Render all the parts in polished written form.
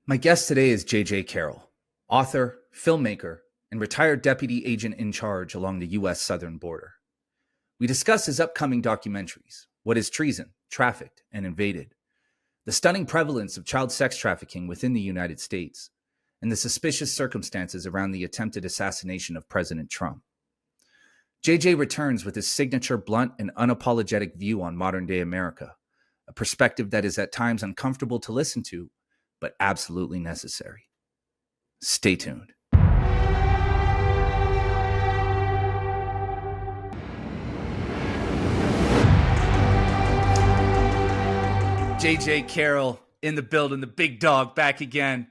My guest today is JJ Carrell, author, filmmaker, and retired deputy agent in charge along the U.S. southern border. We discuss his upcoming documentaries, What is Treason, Trafficked and Invaded, the stunning prevalence of child sex trafficking within the United States, and the suspicious circumstances around the attempted assassination of President Trump. JJ returns with his signature blunt and unapologetic view on modern-day America, a perspective that is at times uncomfortable to listen to, but absolutely necessary. Stay tuned. JJ Carrell in the building, the big dog back again.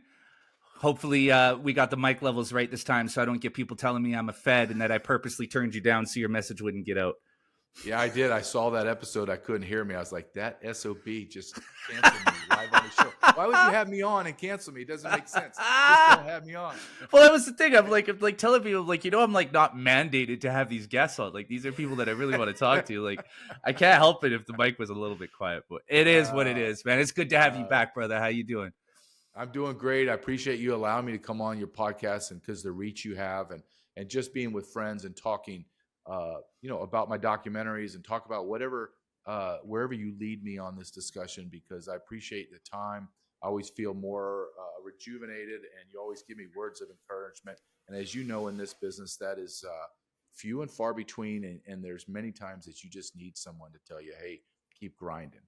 Hopefully we got the mic levels right this time so I don't get people telling me I'm a fed and that I purposely turned you down so your message wouldn't get out. Yeah, I did. I saw that episode. I couldn't hear me. I was like, that SOB just canceled me live on the show. Why would you have me on and cancel me? It doesn't make sense. Just don't have me on. Well, that was the thing. I'm like telling people, like, I'm like not mandated to have these guests on. Like, these are people that I really want to talk to. Like, I can't help it if the mic was a little bit quiet, but it is what it is, man. It's good to have you back, brother. How you doing? I'm doing great. I appreciate you allowing me to come on your podcast and because the reach you have and just being with friends and talking about my documentaries and talk about whatever, wherever you lead me on this discussion, because I appreciate the time. I always feel more rejuvenated and you always give me words of encouragement. And as you know, in this business, that is few and far between. And there's many times that you just need someone to tell you, hey, keep grinding.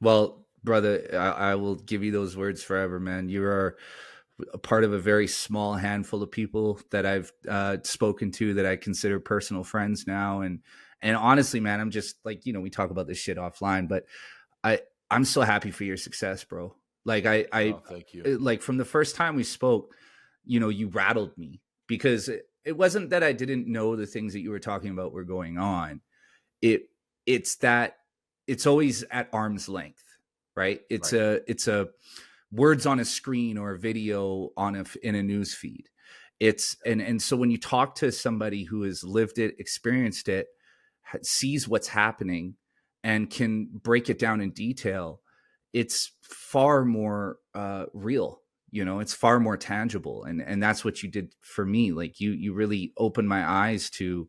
Well, brother, I will give you those words forever, man. You are a part of a very small handful of people that I've spoken to that I consider personal friends now. And honestly, man, I'm just like, we talk about this shit offline, but I'm so happy for your success, bro. Like thank you. Like from the first time we spoke, you rattled me because it wasn't that I didn't know the things that you were talking about were going on. It's that it's always at arm's length, right? It's a words on a screen or a video in a news feed. And so when you talk to somebody who has lived it, experienced it, sees what's happening and can break it down in detail, it's far more real, it's far more tangible. And that's what you did for me. Like you really opened my eyes to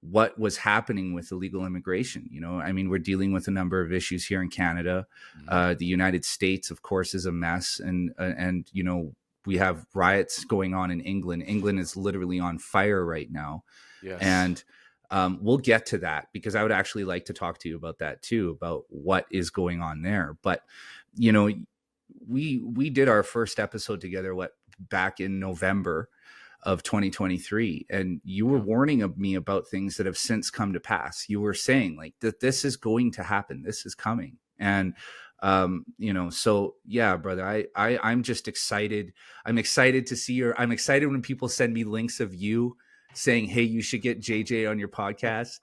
what was happening with illegal immigration. We're dealing with a number of issues here in Canada. The United States, of course, is a mess. And we have riots going on in England. England is literally on fire right now. Yes. And we'll get to that because I would actually like to talk to you about that too, about what is going on there. But, we did our first episode together, back in November of 2023. And you were warning me about things that have since come to pass. You were saying like that this is going to happen. This is coming. And, so yeah, brother, I'm just excited. I'm excited to see I'm excited when people send me links of you saying, hey, you should get JJ on your podcast.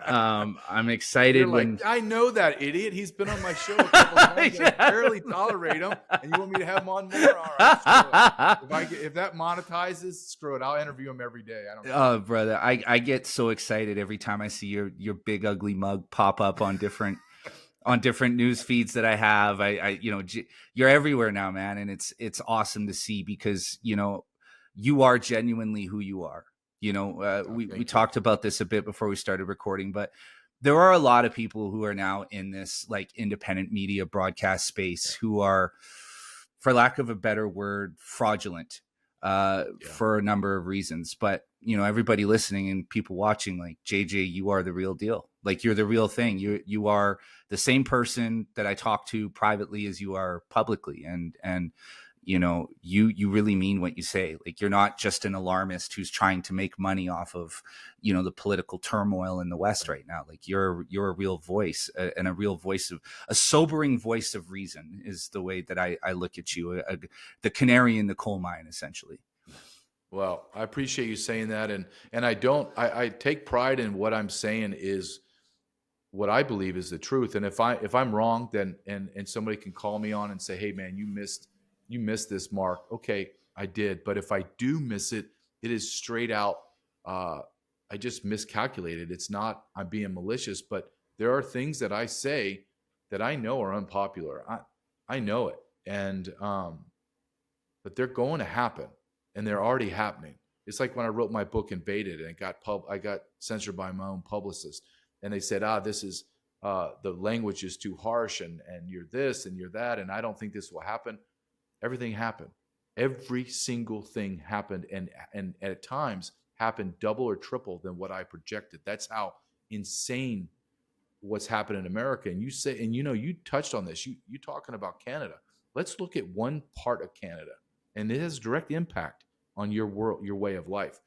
I'm excited when I know that idiot. He's been on my show a couple times. Yeah. I barely tolerate him, and you want me to have him on more? All right, if that monetizes, screw it. I'll interview him every day. I don't. Oh, brother, I get so excited every time I see your big ugly mug pop up on different news feeds that I have. You're everywhere now, man, and it's awesome to see because you are genuinely who you are. We talked about this a bit before we started recording, but there are a lot of people who are now in this like independent media broadcast space who are, for lack of a better word, fraudulent for a number of reasons. But, everybody listening and people watching, like JJ, you are the real deal. Like you're the real thing. You are the same person that I talk to privately as you are publicly. And you really mean what you say. Like you're not just an alarmist who's trying to make money off of, the political turmoil in the West right now. Like you're a real voice and a real voice of a sobering voice of reason is the way that I look at you, the canary in the coal mine, essentially. Well, I appreciate you saying that. And I take pride in what I'm saying is what I believe is the truth. And if I'm wrong, then, and somebody can call me on and say, hey man, you missed this mark. Okay, I did. But if I do miss it, it is straight out. I just miscalculated. It's not, I'm being malicious, but there are things that I say that I know are unpopular. I know it. And but they're going to happen, and they're already happening. It's like when I wrote my book Invaded, and I got censored by my own publicist, and they said, this is the language is too harsh, and you're this and you're that, and I don't think this will happen. Everything happened. Every single thing happened, and at times happened double or triple than what I projected. That's how insane what's happened in America. And you say, and you touched on this. You talking about Canada. Let's look at one part of Canada, and it has direct impact on your world, your way of life.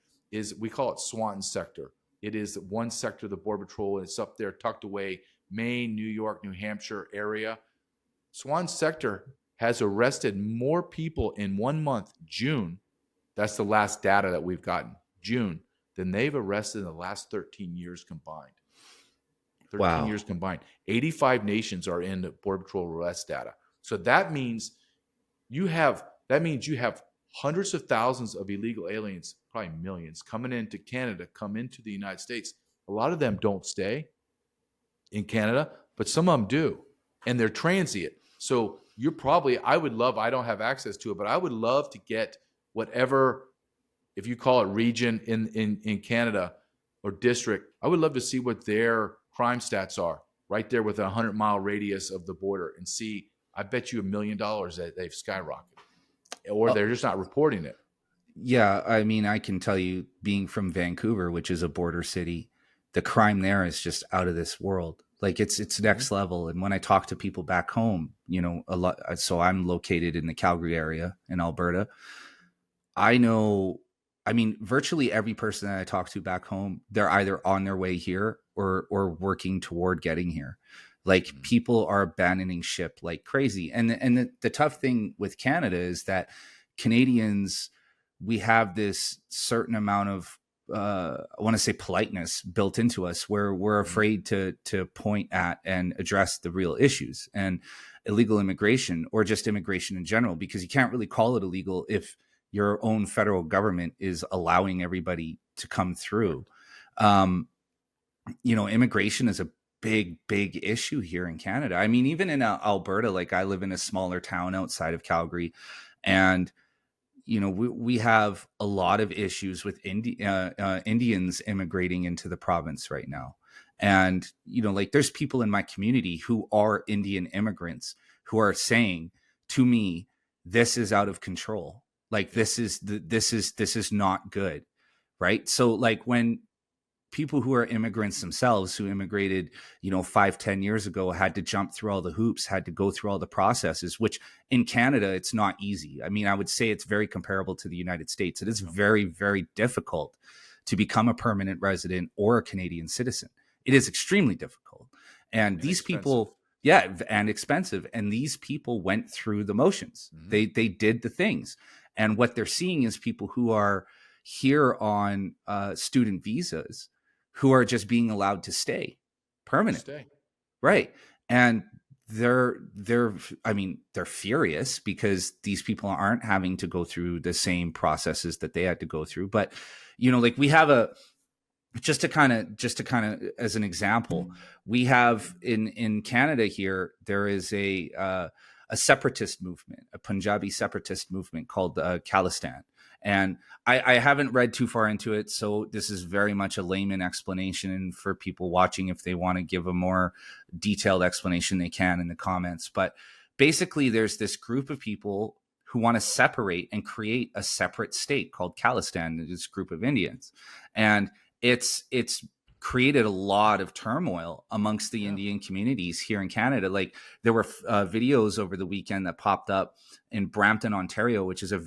We call it Swan Sector. It is one sector of the Border Patrol. It's up there, tucked away, Maine, New York, New Hampshire area. Swan Sector has arrested more people in 1 month, June. That's the last data that we've gotten, June, than they've arrested in the last 13 years combined. 13 years combined. 85 nations are in the Border Patrol arrest data. So that means you have hundreds of thousands of illegal aliens, probably millions, coming into Canada, come into the United States. A lot of them don't stay in Canada, but some of them do, and they're transient. So I don't have access to it, but I would love to get whatever, if you call it region in Canada or district, I would love to see what their crime stats are right there with a 100-mile radius of the border, and see, I bet you $1 million that they've skyrocketed, or they're just not reporting it. Yeah, I mean, I can tell you, being from Vancouver, which is a border city, the crime there is just out of this world. Like it's next level. And when I talk to people back home, a lot. So I'm located in the Calgary area in Alberta. I know, I mean, virtually every person that I talk to back home, they're either on their way here or working toward getting here. Like people are abandoning ship like crazy. And the tough thing with Canada is that Canadians, we have this certain amount of I want to say politeness built into us, where we're afraid to point at and address the real issues, and illegal immigration, or just immigration in general, because you can't really call it illegal if your own federal government is allowing everybody to come through. Immigration is a big issue here in Canada. I mean, even in Alberta, like I live in a smaller town outside of Calgary, and we have a lot of issues with Indians immigrating into the province right now. And, like there's people in my community who are Indian immigrants who are saying to me, this is out of control. Like this is not good. Right. So like when people who are immigrants themselves, who immigrated, 5-10 years ago, had to jump through all the hoops, had to go through all the processes, which in Canada, it's not easy. I mean, I would say it's very comparable to the United States. It is very, very difficult to become a permanent resident or a Canadian citizen. It is extremely difficult. And these people, and expensive. And these people went through the motions. They did the things. And what they're seeing is people who are here on student visas, who are just being allowed to stay permanent. Right. And they're furious because these people aren't having to go through the same processes that they had to go through. But, like we have just to kind of, as an example, we have in Canada here, there is a separatist movement, a Punjabi separatist movement called Khalistan. And I haven't read too far into it, so this is very much a layman explanation. For people watching, if they want to give a more detailed explanation, they can in the comments. But basically, there's this group of people who want to separate and create a separate state called Khalistan, this group of Indians. And it's created a lot of turmoil amongst the Indian communities here in Canada. Like there were videos over the weekend that popped up in Brampton, Ontario, which is I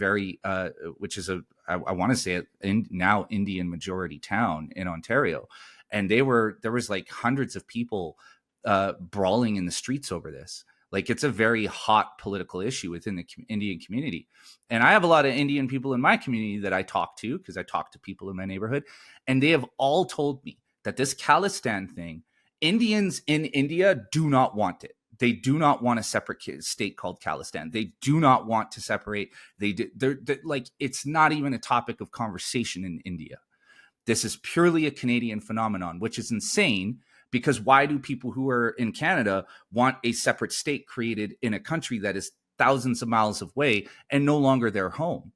want to say now Indian majority town in Ontario. And there was like hundreds of people brawling in the streets over this. Like it's a very hot political issue within the Indian community. And I have a lot of Indian people in my community that I talk to, because I talk to people in my neighborhood, and they have all told me that this Khalistan thing, Indians in India do not want it. They do not want a separate state called Khalistan. They do not want to separate. They're like, it's not even a topic of conversation in India. This is purely a Canadian phenomenon, which is insane, because why do people who are in Canada want a separate state created in a country that is thousands of miles away and no longer their home.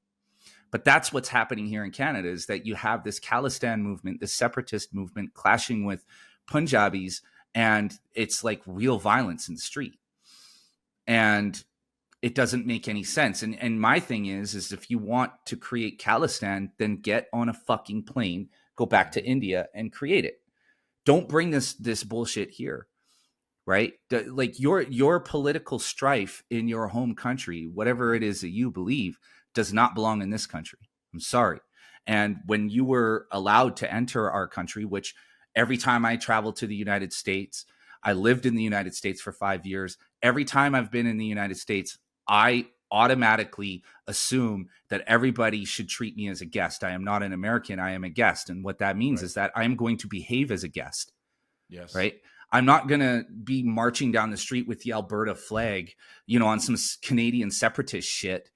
But that's what's happening here in Canada, is that you have this Khalistan movement, this separatist movement clashing with Punjabis, and it's like real violence in the street. And it doesn't make any sense. And my thing is if you want to create Khalistan, then get on a fucking plane, go back to India and create it. Don't bring this bullshit here. Right? Like your political strife in your home country, whatever it is that you believe, does not belong in this country. I'm sorry. And when you were allowed to enter our country, which every time I traveled to the United States, I lived in the United States for 5 years. Every time I've been in the United States, I automatically assume that everybody should treat me as a guest. I am not an American. I am a guest. And what that means is that I am going to behave as a guest. Yes. Right. I'm not going to be marching down the street with the Alberta flag, on some Canadian separatist shit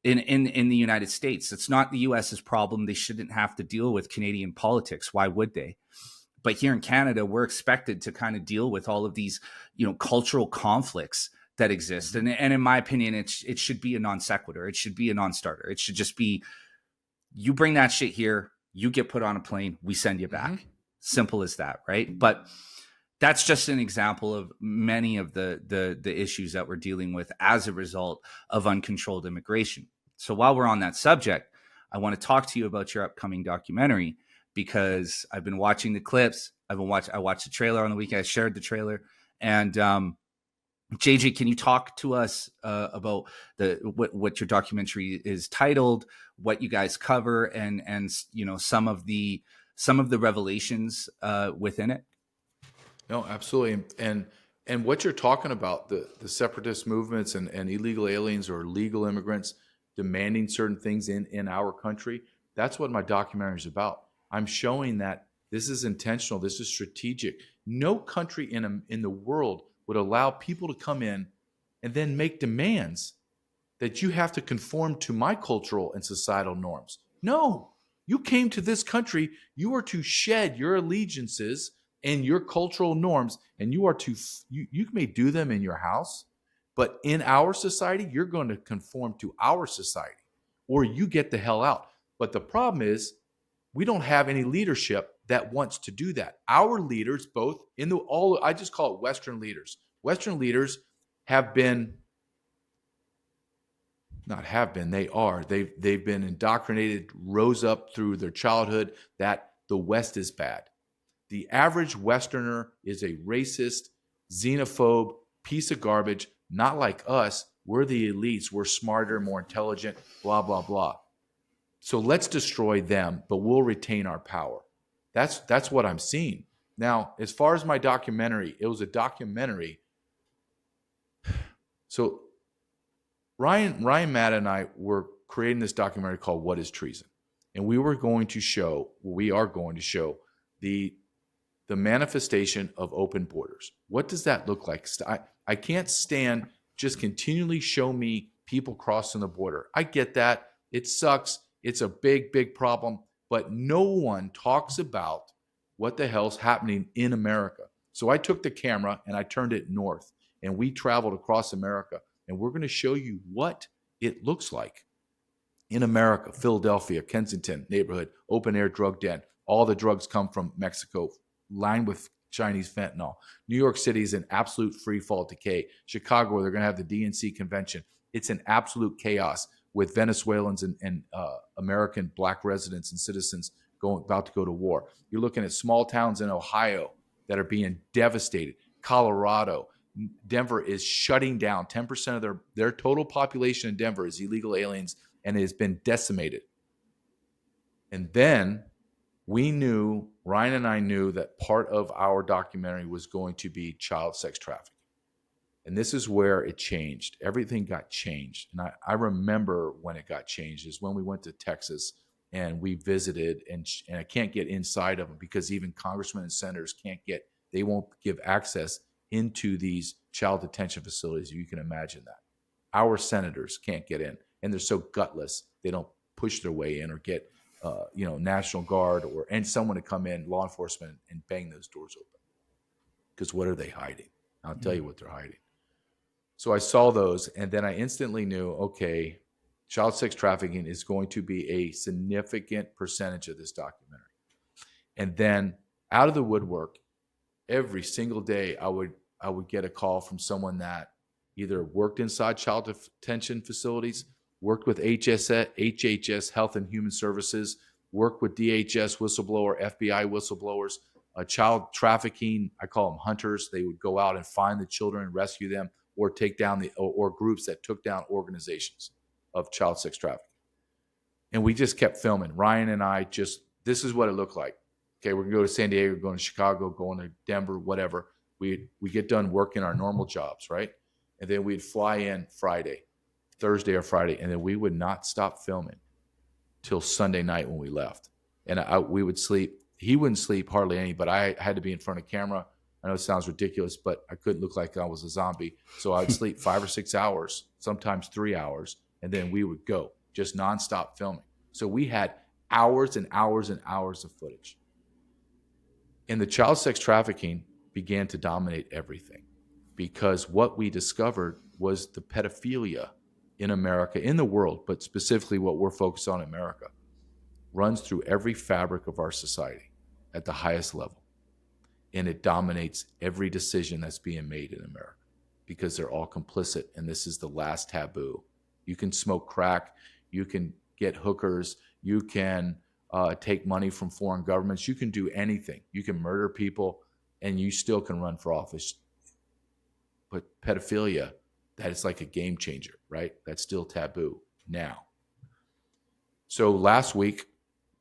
in the United States. It's not the US's problem. They shouldn't have to deal with Canadian politics. Why would they? But here in Canada, we're expected to kind of deal with all of these, cultural conflicts that exist. And in my opinion, it should be a non sequitur. It should be a non-starter. It should just be, you bring that shit here, you get put on a plane, we send you back. Mm-hmm. Simple as that, right? But that's just an example of many of the issues that we're dealing with as a result of uncontrolled immigration. So while we're on that subject, I want to talk to you about your upcoming documentary, because I've been watching the clips. I watched the trailer on the weekend. I shared the trailer. And JJ, can you talk to us about what your documentary is titled, what you guys cover, and some of the revelations within it? No, absolutely. And what you're talking about, the separatist movements and illegal aliens or legal immigrants demanding certain things in our country, that's what my documentary is about. I'm showing that this is intentional, this is strategic. No country in the world would allow people to come in and then make demands that you have to conform to my cultural and societal norms. No, you came to this country, you are to shed your allegiances and your cultural norms, and you are to, you may do them in your house, but in our society, you're going to conform to our society, or you get the hell out. But the problem is, we don't have any leadership that wants to do that. Our leaders, both I just call it Western leaders. Western leaders have been, not have been, they are. They've been indoctrinated, rose up through their childhood that the West is bad. The average Westerner is a racist, xenophobe, piece of garbage, not like us. We're the elites. We're smarter, more intelligent, blah, blah, blah. So let's destroy them, but we'll retain our power. That's what I'm seeing. Now, as far as my documentary, it was a documentary. So Ryan Matt and I were creating this documentary called What is Treason? And we are going to show the manifestation of open borders. What does that look like? I can't stand just continually show me people crossing the border. I get that. It sucks. It's a big, big problem. But no one talks about what the hell's happening in America. So I took the camera and I turned it north, and we traveled across America. And we're going to show you what it looks like in America. Philadelphia, Kensington neighborhood, open air drug den. All the drugs come from Mexico, lined with Chinese fentanyl. New York City is an absolute free fall decay. Chicago, where they're going to have the DNC convention. It's an absolute chaos with Venezuelans and American black residents and citizens about to go to war. You're looking at small towns in Ohio that are being devastated. Colorado, Denver is shutting down. 10% of their total population in Denver is illegal aliens, and it has been decimated. And then Ryan and I knew that part of our documentary was going to be child sex trafficking. And this is where it changed. Everything got changed. And I remember when it got changed is when we went to Texas and we visited, and I can't get inside of them because even congressmen and senators they won't give access into these child detention facilities. You can imagine that. Our senators can't get in, and they're so gutless, they don't push their way in or get National Guard and someone to come in, law enforcement, and bang those doors open. Because what are they hiding? I'll tell you what they're hiding. So I saw those, and then I instantly knew, okay, child sex trafficking is going to be a significant percentage of this documentary. And then out of the woodwork, every single day I would get a call from someone that either worked inside child detention facilities, worked with HHS, Health and Human Services, worked with DHS whistleblower, FBI whistleblowers, child trafficking, I call them hunters. They would go out and find the children and rescue them, or take down or groups that took down organizations of child sex trafficking. And we just kept filming. Ryan and I this is what it looked like. Okay, we're going to go to San Diego, going to Chicago, going to Denver, whatever. We get done working our normal jobs, right? And then we'd fly in Thursday or Friday, and then we would not stop filming till Sunday night when we left. And we would sleep. He wouldn't sleep hardly any, but I had to be in front of camera. I know it sounds ridiculous, but I couldn't look like I was a zombie. So I'd sleep 5 or 6 hours, sometimes 3 hours, and then we would go just nonstop filming. So we had hours and hours and hours of footage. And the child sex trafficking began to dominate everything, because what we discovered was the pedophilia in America, in the world, but specifically what we're focused on in America, runs through every fabric of our society at the highest level. And it dominates every decision that's being made in America, because they're all complicit, and this is the last taboo. You can smoke crack, you can get hookers, you can take money from foreign governments, you can do anything. You can murder people, and you still can run for office. But pedophilia, that is like a game changer, right? That's still taboo now. So last week,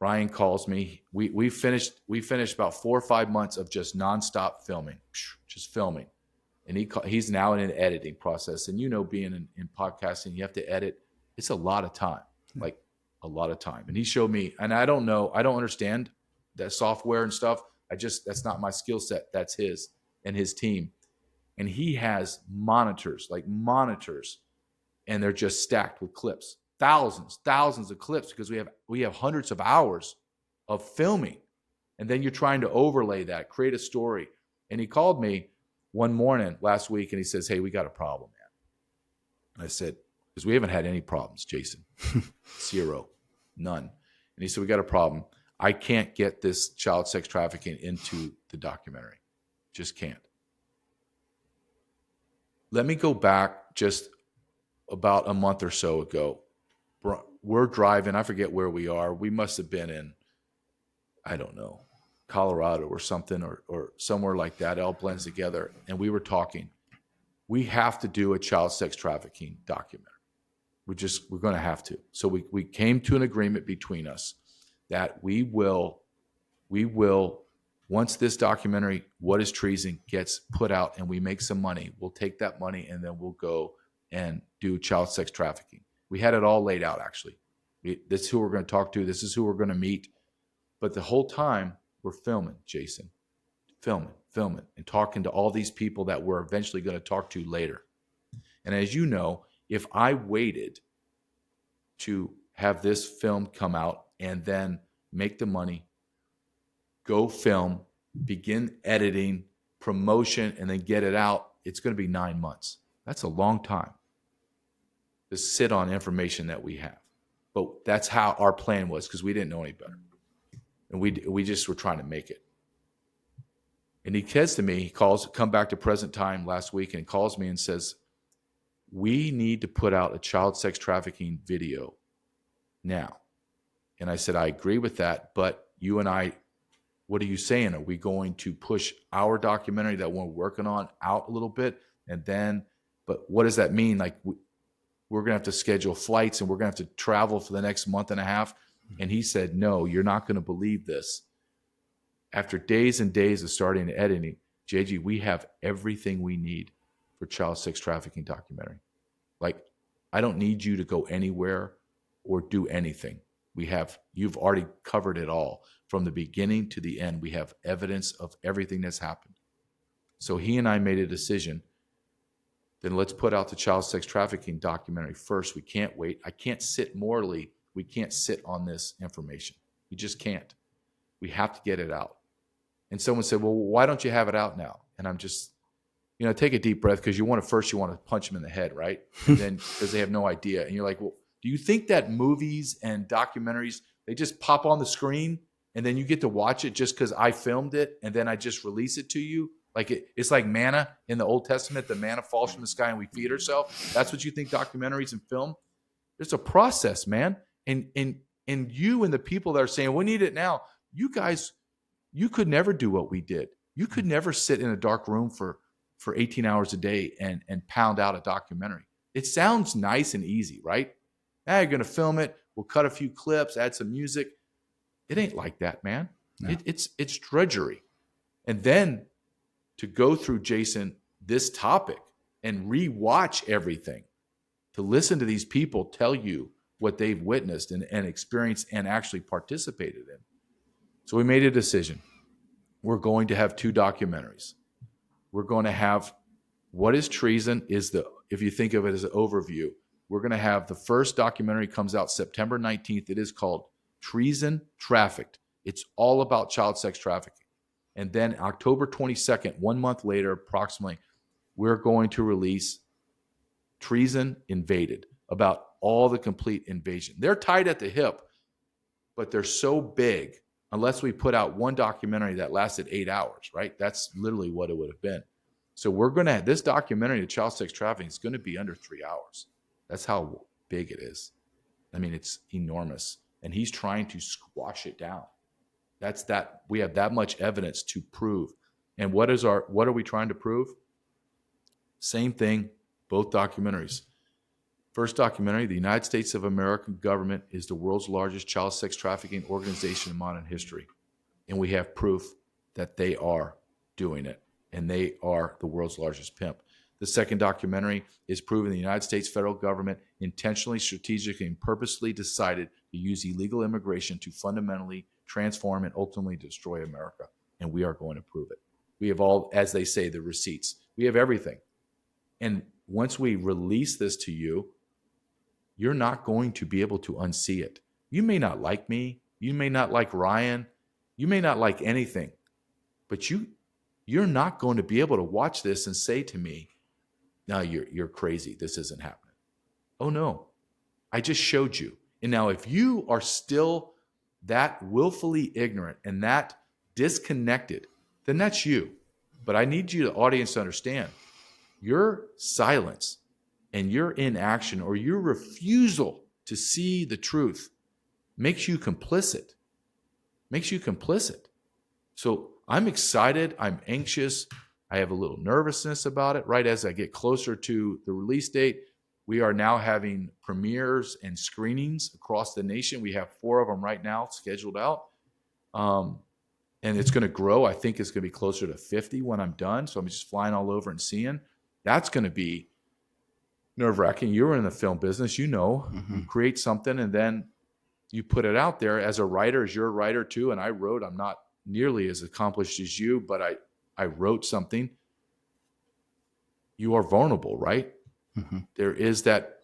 Ryan calls me. We finished about 4 or 5 months of just nonstop filming, just filming. And he's now in an editing process. And being in podcasting, you have to edit. It's a lot of time, like a lot of time. And he showed me, and I don't understand that software and stuff. That's not my skill set. That's his and his team. And he has monitors, and they're just stacked with clips. Thousands of clips, because we have hundreds of hours of filming. And then you're trying to overlay that, create a story. And he called me one morning last week, and he says, "Hey, we got a problem, man." And I said, "Because we haven't had any problems, Jason. Zero. None." And he said, "We got a problem. I can't get this child sex trafficking into the documentary. Just can't." Let me go back just about a month or so ago. We're driving. I forget where we are. We must have been in, I don't know, Colorado or something, or somewhere like that. It all blends together. And we were talking. We have to do a child sex trafficking documentary. We're going to have to. So we came to an agreement between us that we will, once this documentary, What is Treason, gets put out and we make some money, we'll take that money and then we'll go and do child sex trafficking. We had it all laid out, actually. This is who we're going to talk to. This is who we're going to meet. But the whole time we're filming, Jason, filming, and talking to all these people that we're eventually going to talk to later. And as you know, if I waited to have this film come out and then make the money, go film, begin editing, promotion, and then get it out, it's going to be 9 months. That's a long time to sit on information that we have. But that's how our plan was, because we didn't know any better. And we just were trying to make it. And he says to me, come back to present time last week, and he calls me and says, "We need to put out a child sex trafficking video now." And I said, "I agree with that, but you and I, what are you saying? Are we going to push our documentary that we're working on out a little bit? And then, but what does that mean? Like, we're going to have to schedule flights and we're going to have to travel for the next month and a half." And he said, "No, you're not going to believe this. After days and days of starting and editing, JG, we have everything we need for child sex trafficking documentary. Like, I don't need you to go anywhere or do anything. You've already covered it all. From the beginning to the end, we have evidence of everything that's happened." So he and I made a decision. Then let's put out the child sex trafficking documentary first. We can't wait. I can't sit morally. We can't sit on this information. We just can't. We have to get it out. And someone said, "Well, why don't you have it out now?" And I'm just, take a deep breath, because you want to punch them in the head, right? And then because they have no idea. And you're like, well, do you think that movies and documentaries, they just pop on the screen and then you get to watch it just because I filmed it and then I just release it to you? Like it's like manna in the Old Testament. The manna falls from the sky and we feed ourselves. That's what you think documentaries and film? There's a process, man. And you and the people that are saying, we need it now. You guys, you could never do what we did. You could never sit in a dark room for 18 hours a day and pound out a documentary. It sounds nice and easy, right? You're going to film it. We'll cut a few clips, add some music. It ain't like that, man. No. It's drudgery. And then to go through, Jason, this topic and rewatch everything, to listen to these people tell you what they've witnessed and experienced and actually participated in. So we made a decision. We're going to have 2 documentaries. We're going to have what is treason if you think of it as an overview, we're going to have the first documentary comes out September 19th. It is called Treason, Trafficked. It's all about child sex trafficking. And then October 22nd, 1 month later, approximately, we're going to release Treason, Invaded, about all the complete invasion. They're tied at the hip, but they're so big, unless we put out one documentary that lasted 8 hours, right? That's literally what it would have been. So we're going to, this documentary, the child sex trafficking, is going to be under 3 hours. That's how big it is. I mean, it's enormous. And he's trying to squash it down. We have that much evidence to prove. And what are we trying to prove? Same thing, both documentaries. First documentary, the United States of America government is the world's largest child sex trafficking organization in modern history. And we have proof that they are doing it. And they are the world's largest pimp. The second documentary is proving the United States federal government intentionally, strategically, and purposely decided to use illegal immigration to fundamentally transform and ultimately destroy America. And we are going to prove it. We have all, as they say, the receipts. We have everything. And once we release this to you, you're not going to be able to unsee it. You may not like me. You may not like Ryan. You may not like anything. But you're not going to be able to watch this and say to me, no, you're crazy. This isn't happening. Oh, no. I just showed you. And now if you are still that willfully ignorant and that disconnected, then that's you. But I need you, the audience, to understand your silence and your inaction or your refusal to see the truth makes you complicit. So I'm excited. I'm anxious. I have a little nervousness about it. Right as I get closer to the release date, we are now having premieres and screenings across the nation. We have 4 of them right now scheduled out. And it's going to grow. I think it's going to be closer to 50 when I'm done. So I'm just flying all over and seeing. That's going to be nerve-wracking. You were in the film business. You know, you create something and then you put it out there. As a writer, as you're a writer too, and I wrote, I'm not nearly as accomplished as you, but I wrote something. You are vulnerable, right? There is that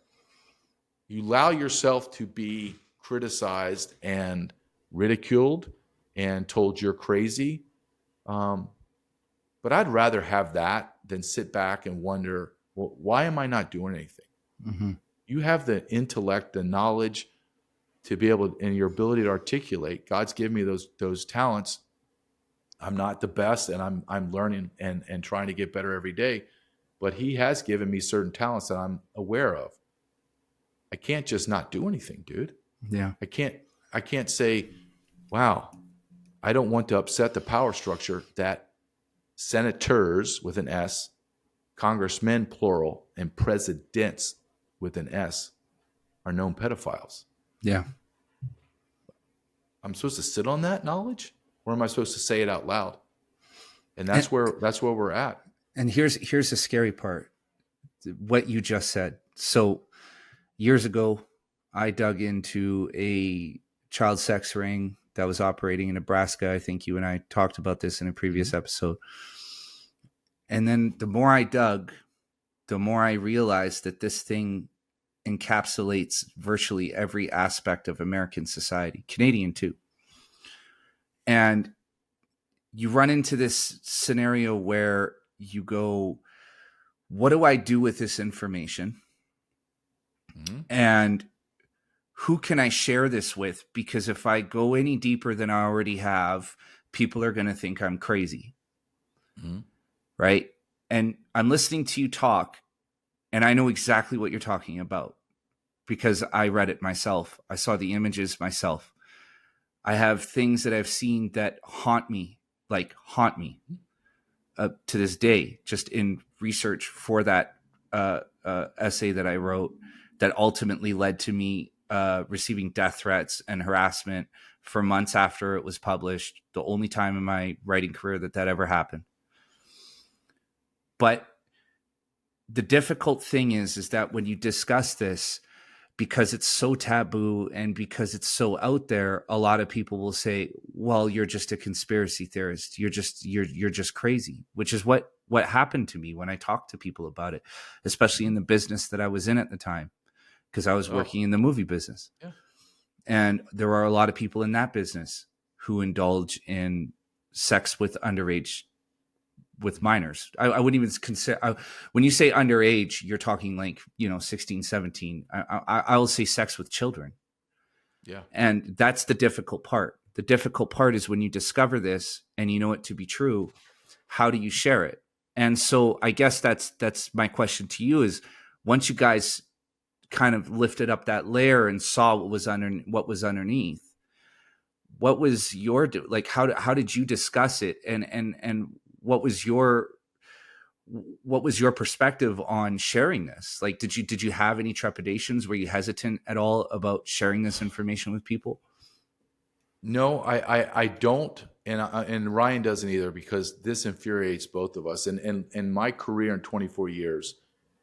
you allow yourself to be criticized and ridiculed and told you're crazy. But I'd rather have that than sit back and wonder, well, why am I not doing anything? You have the intellect, the knowledge to be able, and your ability to articulate. God's given me those talents. I'm not the best, and I'm learning and trying to get better every day. But he has given me certain talents that I'm aware of. I can't just not do anything, dude. Yeah. I can't say, wow, I don't want to upset the power structure that senators with an S, congressmen plural, and presidents with an S are known pedophiles. Yeah. I'm supposed to sit on that knowledge, or am I supposed to say it out loud? And that's where we're at. And here's the scary part, what you just said. So years ago, I dug into a child sex ring that was operating in Nebraska. I think you and I talked about this in a previous episode. And then the more I dug, the more I realized that this thing encapsulates virtually every aspect of American society, Canadian too. And you run into this scenario where you go, what do I do with this information? Mm-hmm. And who can I share this with? Because if I go any deeper than I already have, people are going to think I'm crazy. Mm-hmm. Right. And I'm listening to you talk, and I know exactly what you're talking about because I read it myself. I saw the images myself. I have things that I've seen that haunt me to this day, just in research for that essay that I wrote that ultimately led to me receiving death threats and harassment for months after it was published. The only time in my writing career that ever happened. But the difficult thing is that when you discuss this, because it's so taboo and because it's so out there, a lot of people will say, well, you're just a conspiracy theorist. You're just crazy, which is what happened to me when I talked to people about it, especially in the business that I was in at the time, because I was working in the movie business. Yeah. And there are a lot of people in that business who indulge in sex with minors. I wouldn't even consider, when you say underage, you're talking like, 16, 17. I will say sex with children. Yeah. And that's the difficult part. The difficult part is when you discover this and you know it to be true, how do you share it? And so I guess that's my question to you is, once you guys kind of lifted up that layer and saw what was underneath, what was your, like, how did you discuss it? And what was your perspective on sharing this? Like, did you have any trepidations? Were you hesitant at all about sharing this information with people? No, I don't, and Ryan doesn't either, because this infuriates both of us. And in my career in 24 years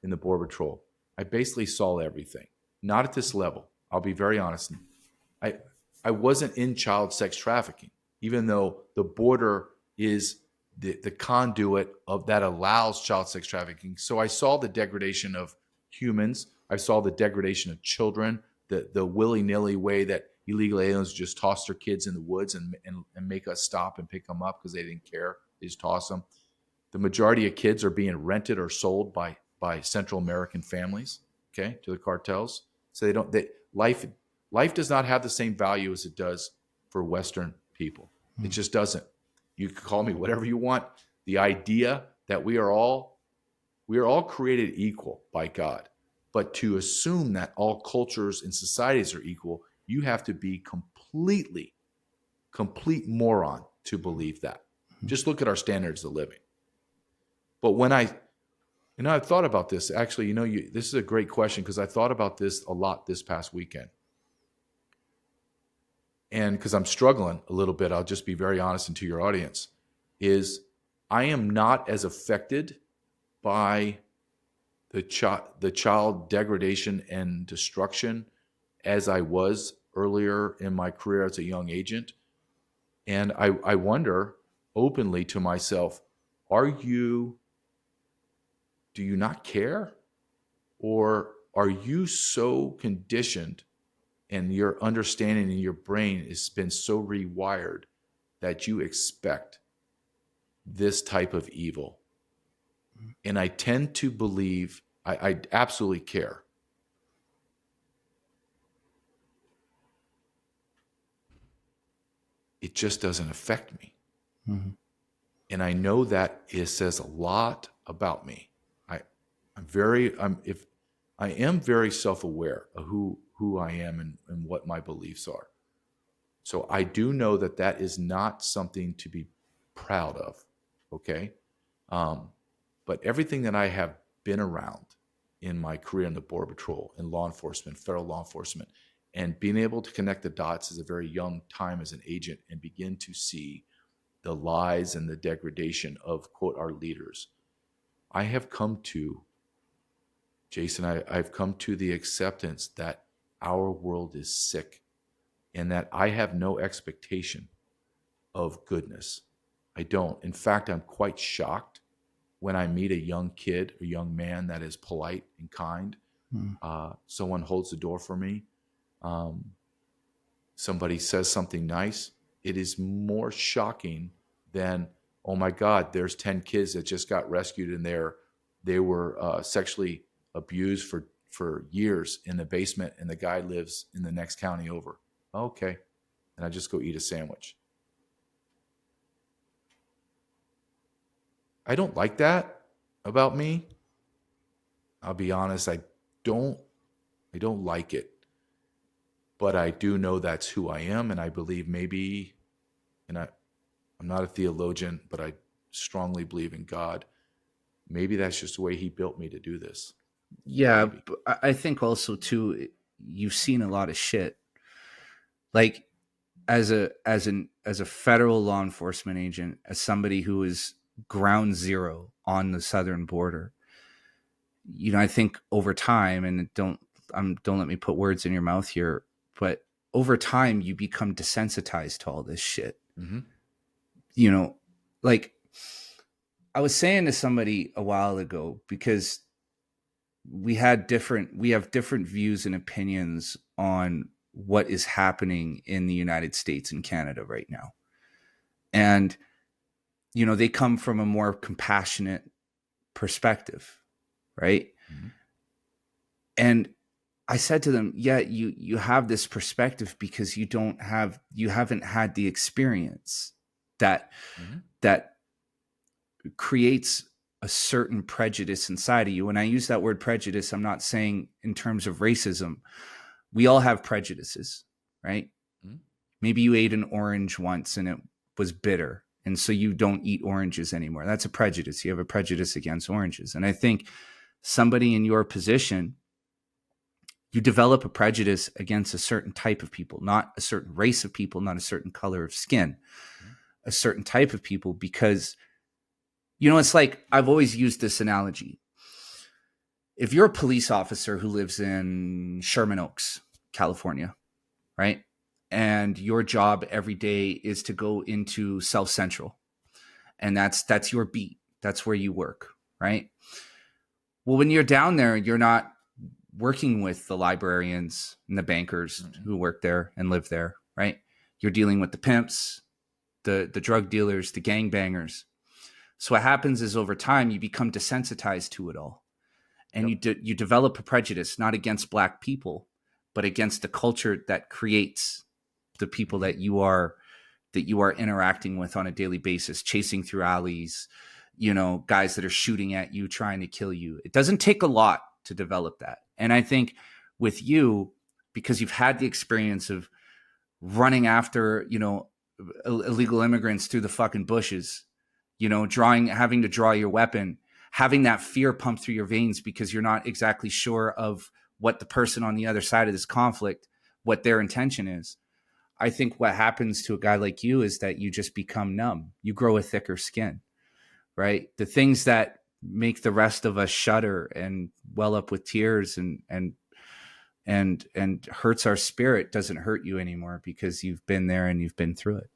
in the Border Patrol, I basically saw everything. Not at this level. I'll be very honest. I wasn't in child sex trafficking, even though the border is the conduit of that allows child sex trafficking. So I saw the degradation of humans. I saw the degradation of children, the willy-nilly way that illegal aliens just toss their kids in the woods and make us stop and pick them up because they didn't care. They just toss them. The majority of kids are being rented or sold by Central American families, okay, to the cartels. So life does not have the same value as it does for Western people. It just doesn't. You can call me whatever you want. The idea that we are all created equal by God, but to assume that all cultures and societies are equal, you have to be complete moron to believe that. Just look at our standards of living. But when I've thought about this. Actually, this is a great question, because I thought about this a lot this past weekend. And because I'm struggling a little bit, I'll just be very honest, and to your audience, is I am not as affected by the child degradation and destruction as I was earlier in my career as a young agent. And I wonder openly to myself, do you not care? Or are you so conditioned, and your understanding in your brain has been so rewired that you expect this type of evil? And I tend to believe I absolutely care. It just doesn't affect me. Mm-hmm. And I know that it says a lot about me. I am very self-aware of who I am and what my beliefs are. So I do know that is not something to be proud of. Okay. But everything that I have been around in my career in the Border Patrol, in law enforcement, federal law enforcement, and being able to connect the dots as a very young time as an agent and begin to see the lies and the degradation of, quote, our leaders, I have come to, Jason, I've come to the acceptance that our world is sick and that I have no expectation of goodness. I don't. In fact, I'm quite shocked when I meet a young kid, a young man that is polite and kind. Someone holds the door for me. Somebody says something nice. It is more shocking than, oh my God, there's 10 kids that just got rescued and they're they were sexually abused for years in the basement, and the guy lives in the next county over. Okay. And I just go eat a sandwich. I don't like that about me. I'll be honest, I don't like it. But I do know that's who I am, and I believe maybe, and I'm not a theologian, but I strongly believe in God. Maybe that's just the way he built me to do this. Yeah, Maybe. but I think also too, you've seen a lot of shit. Like as a federal law enforcement agent, as somebody who is ground zero on the southern border, I think over time, and don't let me put words in your mouth here, but over time you become desensitized to all this shit. Mm-hmm. Like I was saying to somebody a while ago, because we have different views and opinions on what is happening in the United States and Canada right now. And, they come from a more compassionate perspective, right? Mm-hmm. And I said to them, yeah, you have this perspective because you haven't had the experience that Mm-hmm. that creates a certain prejudice inside of you. When I use that word prejudice, I'm not saying in terms of racism. We all have prejudices, right? Mm-hmm. Maybe you ate an orange once and it was bitter, and so you don't eat oranges anymore. That's a prejudice. You have a prejudice against oranges. And I think somebody in your position, you develop a prejudice against a certain type of people, not a certain race of people, not a certain color of skin, a certain type of people, because, it's like, I've always used this analogy. If you're a police officer who lives in Sherman Oaks, California, right? And your job every day is to go into South Central, and that's your beat. That's where you work, right? Well, when you're down there, you're not working with the librarians and the bankers who work there and live there, right? You're dealing with the pimps, the drug dealers, the gangbangers. So what happens is over time you become desensitized to it all, and you develop a prejudice not against Black people, but against the culture that creates the people that you are interacting with on a daily basis, chasing through alleys, guys that are shooting at you, trying to kill you. It doesn't take a lot to develop that. And I think with you, because you've had the experience of running after, illegal immigrants through the fucking bushes, having to draw your weapon, having that fear pump through your veins because you're not exactly sure of what the person on the other side of this conflict, what their intention is. I think what happens to a guy like you is that you just become numb. You grow a thicker skin, right? The things that make the rest of us shudder and well up with tears and hurts our spirit doesn't hurt you anymore because you've been there and you've been through it.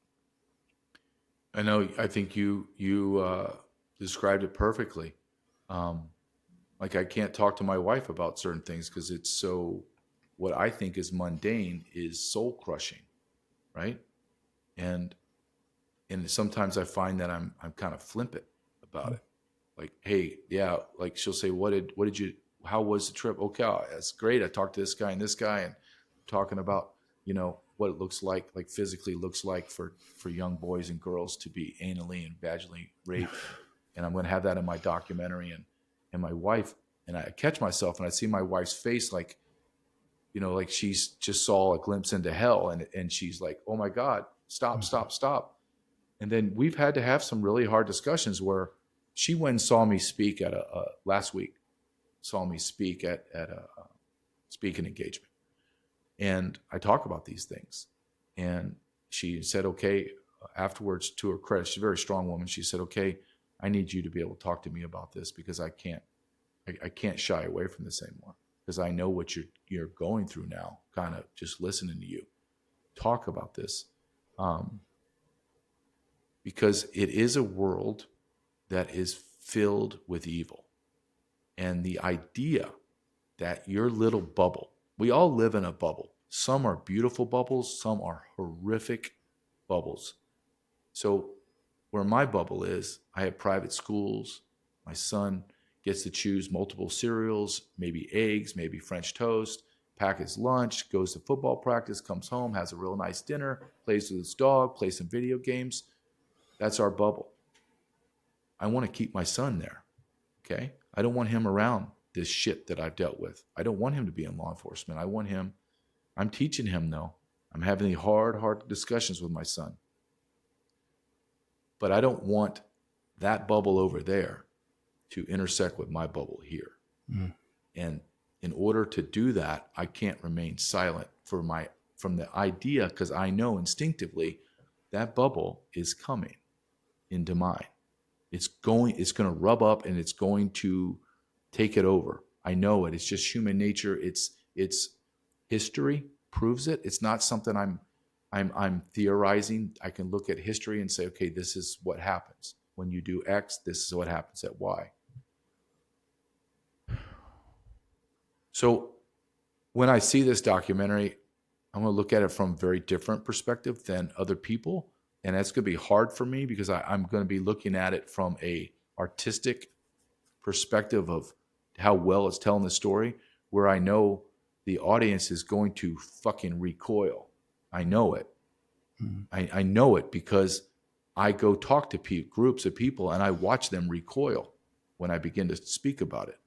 I know. I think you described it perfectly. Like I can't talk to my wife about certain things because it's so. What I think is mundane is soul crushing, right? And sometimes I find that I'm kind of flippant about it. Like, hey, yeah, like she'll say, what did you? How was the trip? Okay, that's great. I talked to this guy and talking about what it looks like physically looks like for young boys and girls to be anally and vaginally raped, and I'm going to have that in my documentary. And my wife, and I catch myself and I see my wife's face like she's just saw a glimpse into hell, and she's like, oh my God, stop. And then we've had to have some really hard discussions where she went and saw me speak at last week, saw me speak at a speaking engagement. And I talk about these things. And she said, okay, afterwards, to her credit, she's a very strong woman. She said, okay, I need you to be able to talk to me about this because I can't shy away from this anymore because I know what you're going through now, kind of just listening to you talk about this. Because it is a world that is filled with evil. And the idea that your little bubble, we all live in a bubble. Some are beautiful bubbles, some are horrific bubbles. So where my bubble is, I have private schools. My son, gets to choose multiple cereals, maybe eggs, maybe French toast, pack his lunch, goes to football practice, comes home, has a real nice dinner, plays with his dog, plays some video games. That's our bubble. I want to keep my son there, okay? I don't want him around this shit that I've dealt with. I don't want him to be in law enforcement. I'm teaching him, though. I'm having hard discussions with my son. But I don't want that bubble over there to intersect with my bubble here. Mm. And in order to do that, I can't remain silent from the idea, because I know instinctively that bubble is coming into mine. It's going to rub up and it's going to take it over. I know it. It's just human nature. It's history proves it. It's not something I'm theorizing. I can look at history and say, okay, this is what happens. When you do X, this is what happens at Y. So when I see this documentary, I'm going to look at it from a very different perspective than other people. And that's going to be hard for me because I'm going to be looking at it from a artistic perspective of how well it's telling the story, where I know the audience is going to fucking recoil. I know it. Mm-hmm. I know it because I go talk to groups of people and I watch them recoil when I begin to speak about it.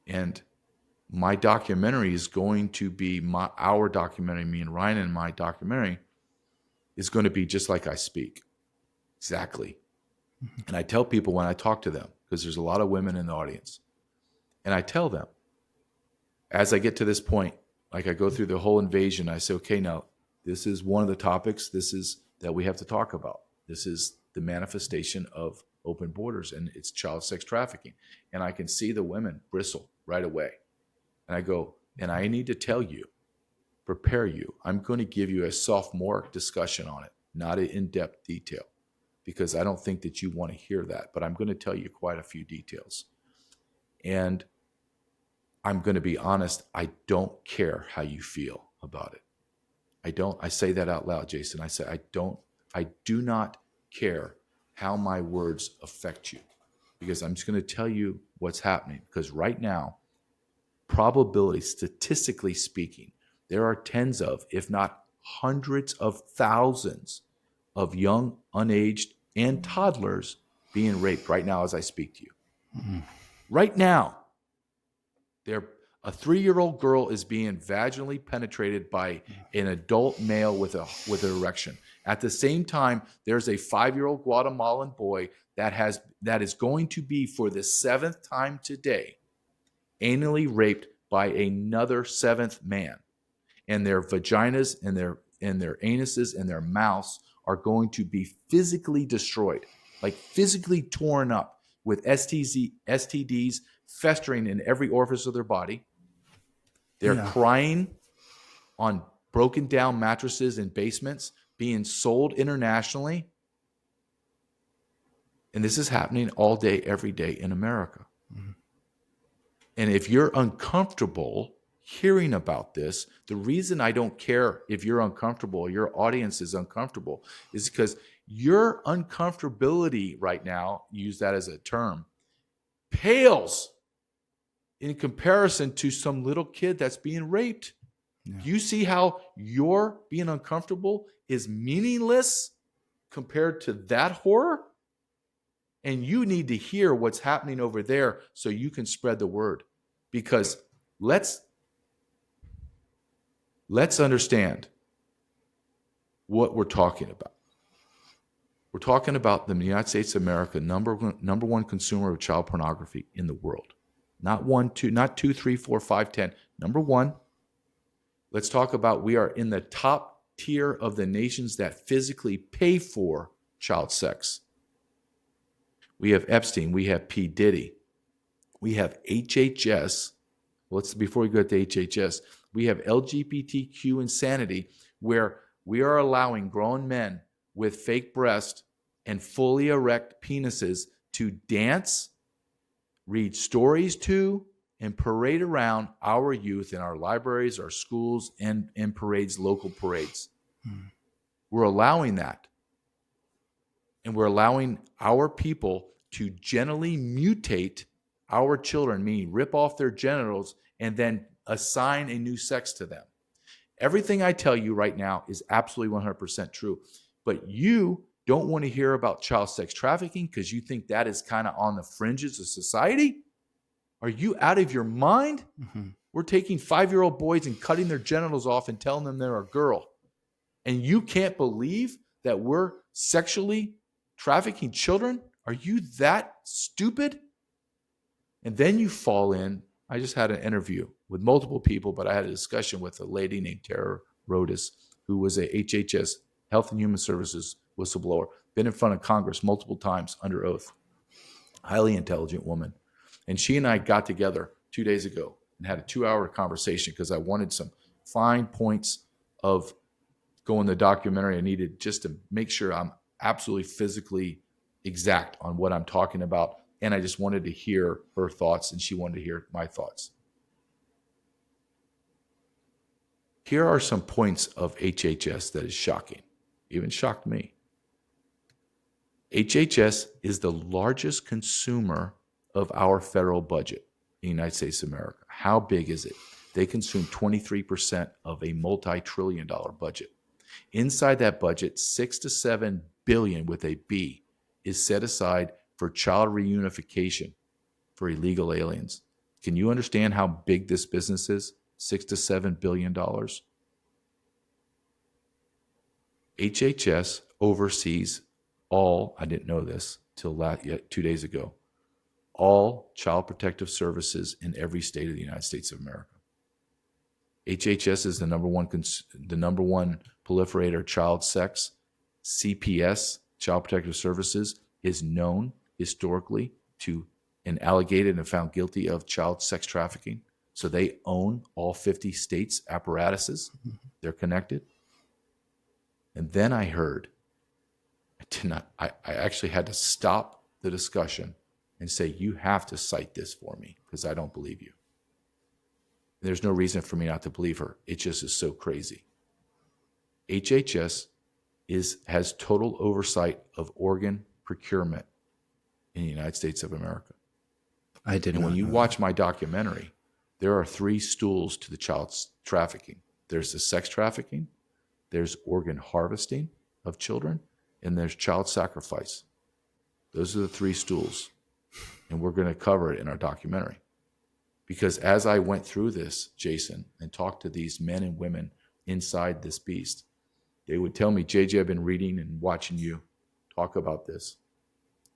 And my documentary is going to be our documentary, me and Ryan and my documentary is going to be just like I speak. Exactly. Mm-hmm. And I tell people when I talk to them, because there's a lot of women in the audience, and I tell them, as I get to this point, like I go through the whole invasion, I say, okay, now this is one of the topics that we have to talk about. This is the manifestation of open borders, and it's child sex trafficking. And I can see the women bristle right away. And I go, and I need to tell you, prepare you. I'm going to give you a sophomore discussion on it, not an in-depth detail, because I don't think that you want to hear that. But I'm going to tell you quite a few details. And I'm going to be honest, I don't care how you feel about it. I say that out loud, Jason. I say, I do not care how my words affect you, because I'm just going to tell you what's happening. Because right now, probability, statistically speaking, there are tens of, if not hundreds of thousands of young, unaged, and toddlers being raped right now as I speak to you. Mm-hmm. Right now, a 3-year-old girl is being vaginally penetrated by an adult male with an erection. At the same time, there's a 5-year-old Guatemalan boy that is going to be, for the 7th time today, anally raped by another 7th man. And their vaginas and their anuses and their mouths are going to be physically destroyed, like physically torn up with STDs festering in every orifice of their body. They're crying on broken down mattresses in basements, being sold internationally. And this is happening all day, every day in America. Mm-hmm. And if you're uncomfortable hearing about this, the reason I don't care if you're uncomfortable, your audience is uncomfortable, is because your uncomfortability right now, use that as a term, pales in comparison to some little kid that's being raped. Yeah. You see how your being uncomfortable is meaningless compared to that horror? And you need to hear what's happening over there so you can spread the word. Because let's understand what we're talking about. We're talking about the United States of America, number one consumer of child pornography in the world. Not 1, 2, not 2, 3, 4, 5, 10. Number one. Let's talk about, we are in the top tier of the nations that physically pay for child sex. We have Epstein. We have P. Diddy. We have HHS. Before we go to HHS, we have LGBTQ insanity, where we are allowing grown men with fake breasts and fully erect penises to dance, read stories to, and parade around our youth in our libraries, our schools, and parades, local parades. We're allowing that. And we're allowing our people to genitally mutate our children, meaning rip off their genitals and then assign a new sex to them. Everything I tell you right now is absolutely 100% true. But you don't want to hear about child sex trafficking because you think that is kind of on the fringes of society? Are you out of your mind? Mm-hmm. We're taking 5-year-old boys and cutting their genitals off and telling them they're a girl. And you can't believe that we're sexually trafficking children? Are you that stupid? And then you fall in. I just had an interview with multiple people, but I had a discussion with a lady named Tara Rodas, who was a HHS, Health and Human Services whistleblower, been in front of Congress multiple times under oath. Highly intelligent woman. And she and I got together 2 days ago and had a 2-hour conversation because I wanted some fine points of going the documentary. I needed just to make sure I'm absolutely physically exact on what I'm talking about. And I just wanted to hear her thoughts, and she wanted to hear my thoughts. Here are some points of HHS that is shocking, even shocked me. HHS is the largest consumer of our federal budget in the United States of America. How big is it? They consume 23% of a multi-trillion-dollar budget. Inside that budget, 6 to 7 billion with a B is set aside for child reunification for illegal aliens. Can you understand how big this business is? $6 to $7 billion. HHS oversees all, I didn't know this till 2 days ago, all child protective services in every state of the United States of America. HHS is the number one proliferator of child sex. CPS, Child Protective Services, is known historically to and alleged and found guilty of child sex trafficking. So they own all 50 states' apparatuses. They're connected. And then I heard, I actually had to stop the discussion and say, you have to cite this for me because I don't believe you. There's no reason for me not to believe her. It just is so crazy. HHS has total oversight of organ procurement in the United States of America. I didn't. And when you watch my documentary, there are 3 stools to the child trafficking. There's the sex trafficking, there's organ harvesting of children, and there's child sacrifice. Those are the 3 stools. And we're going to cover it in our documentary. Because as I went through this, Jason, and talked to these men and women inside this beast, they would tell me, JJ, I've been reading and watching you talk about this,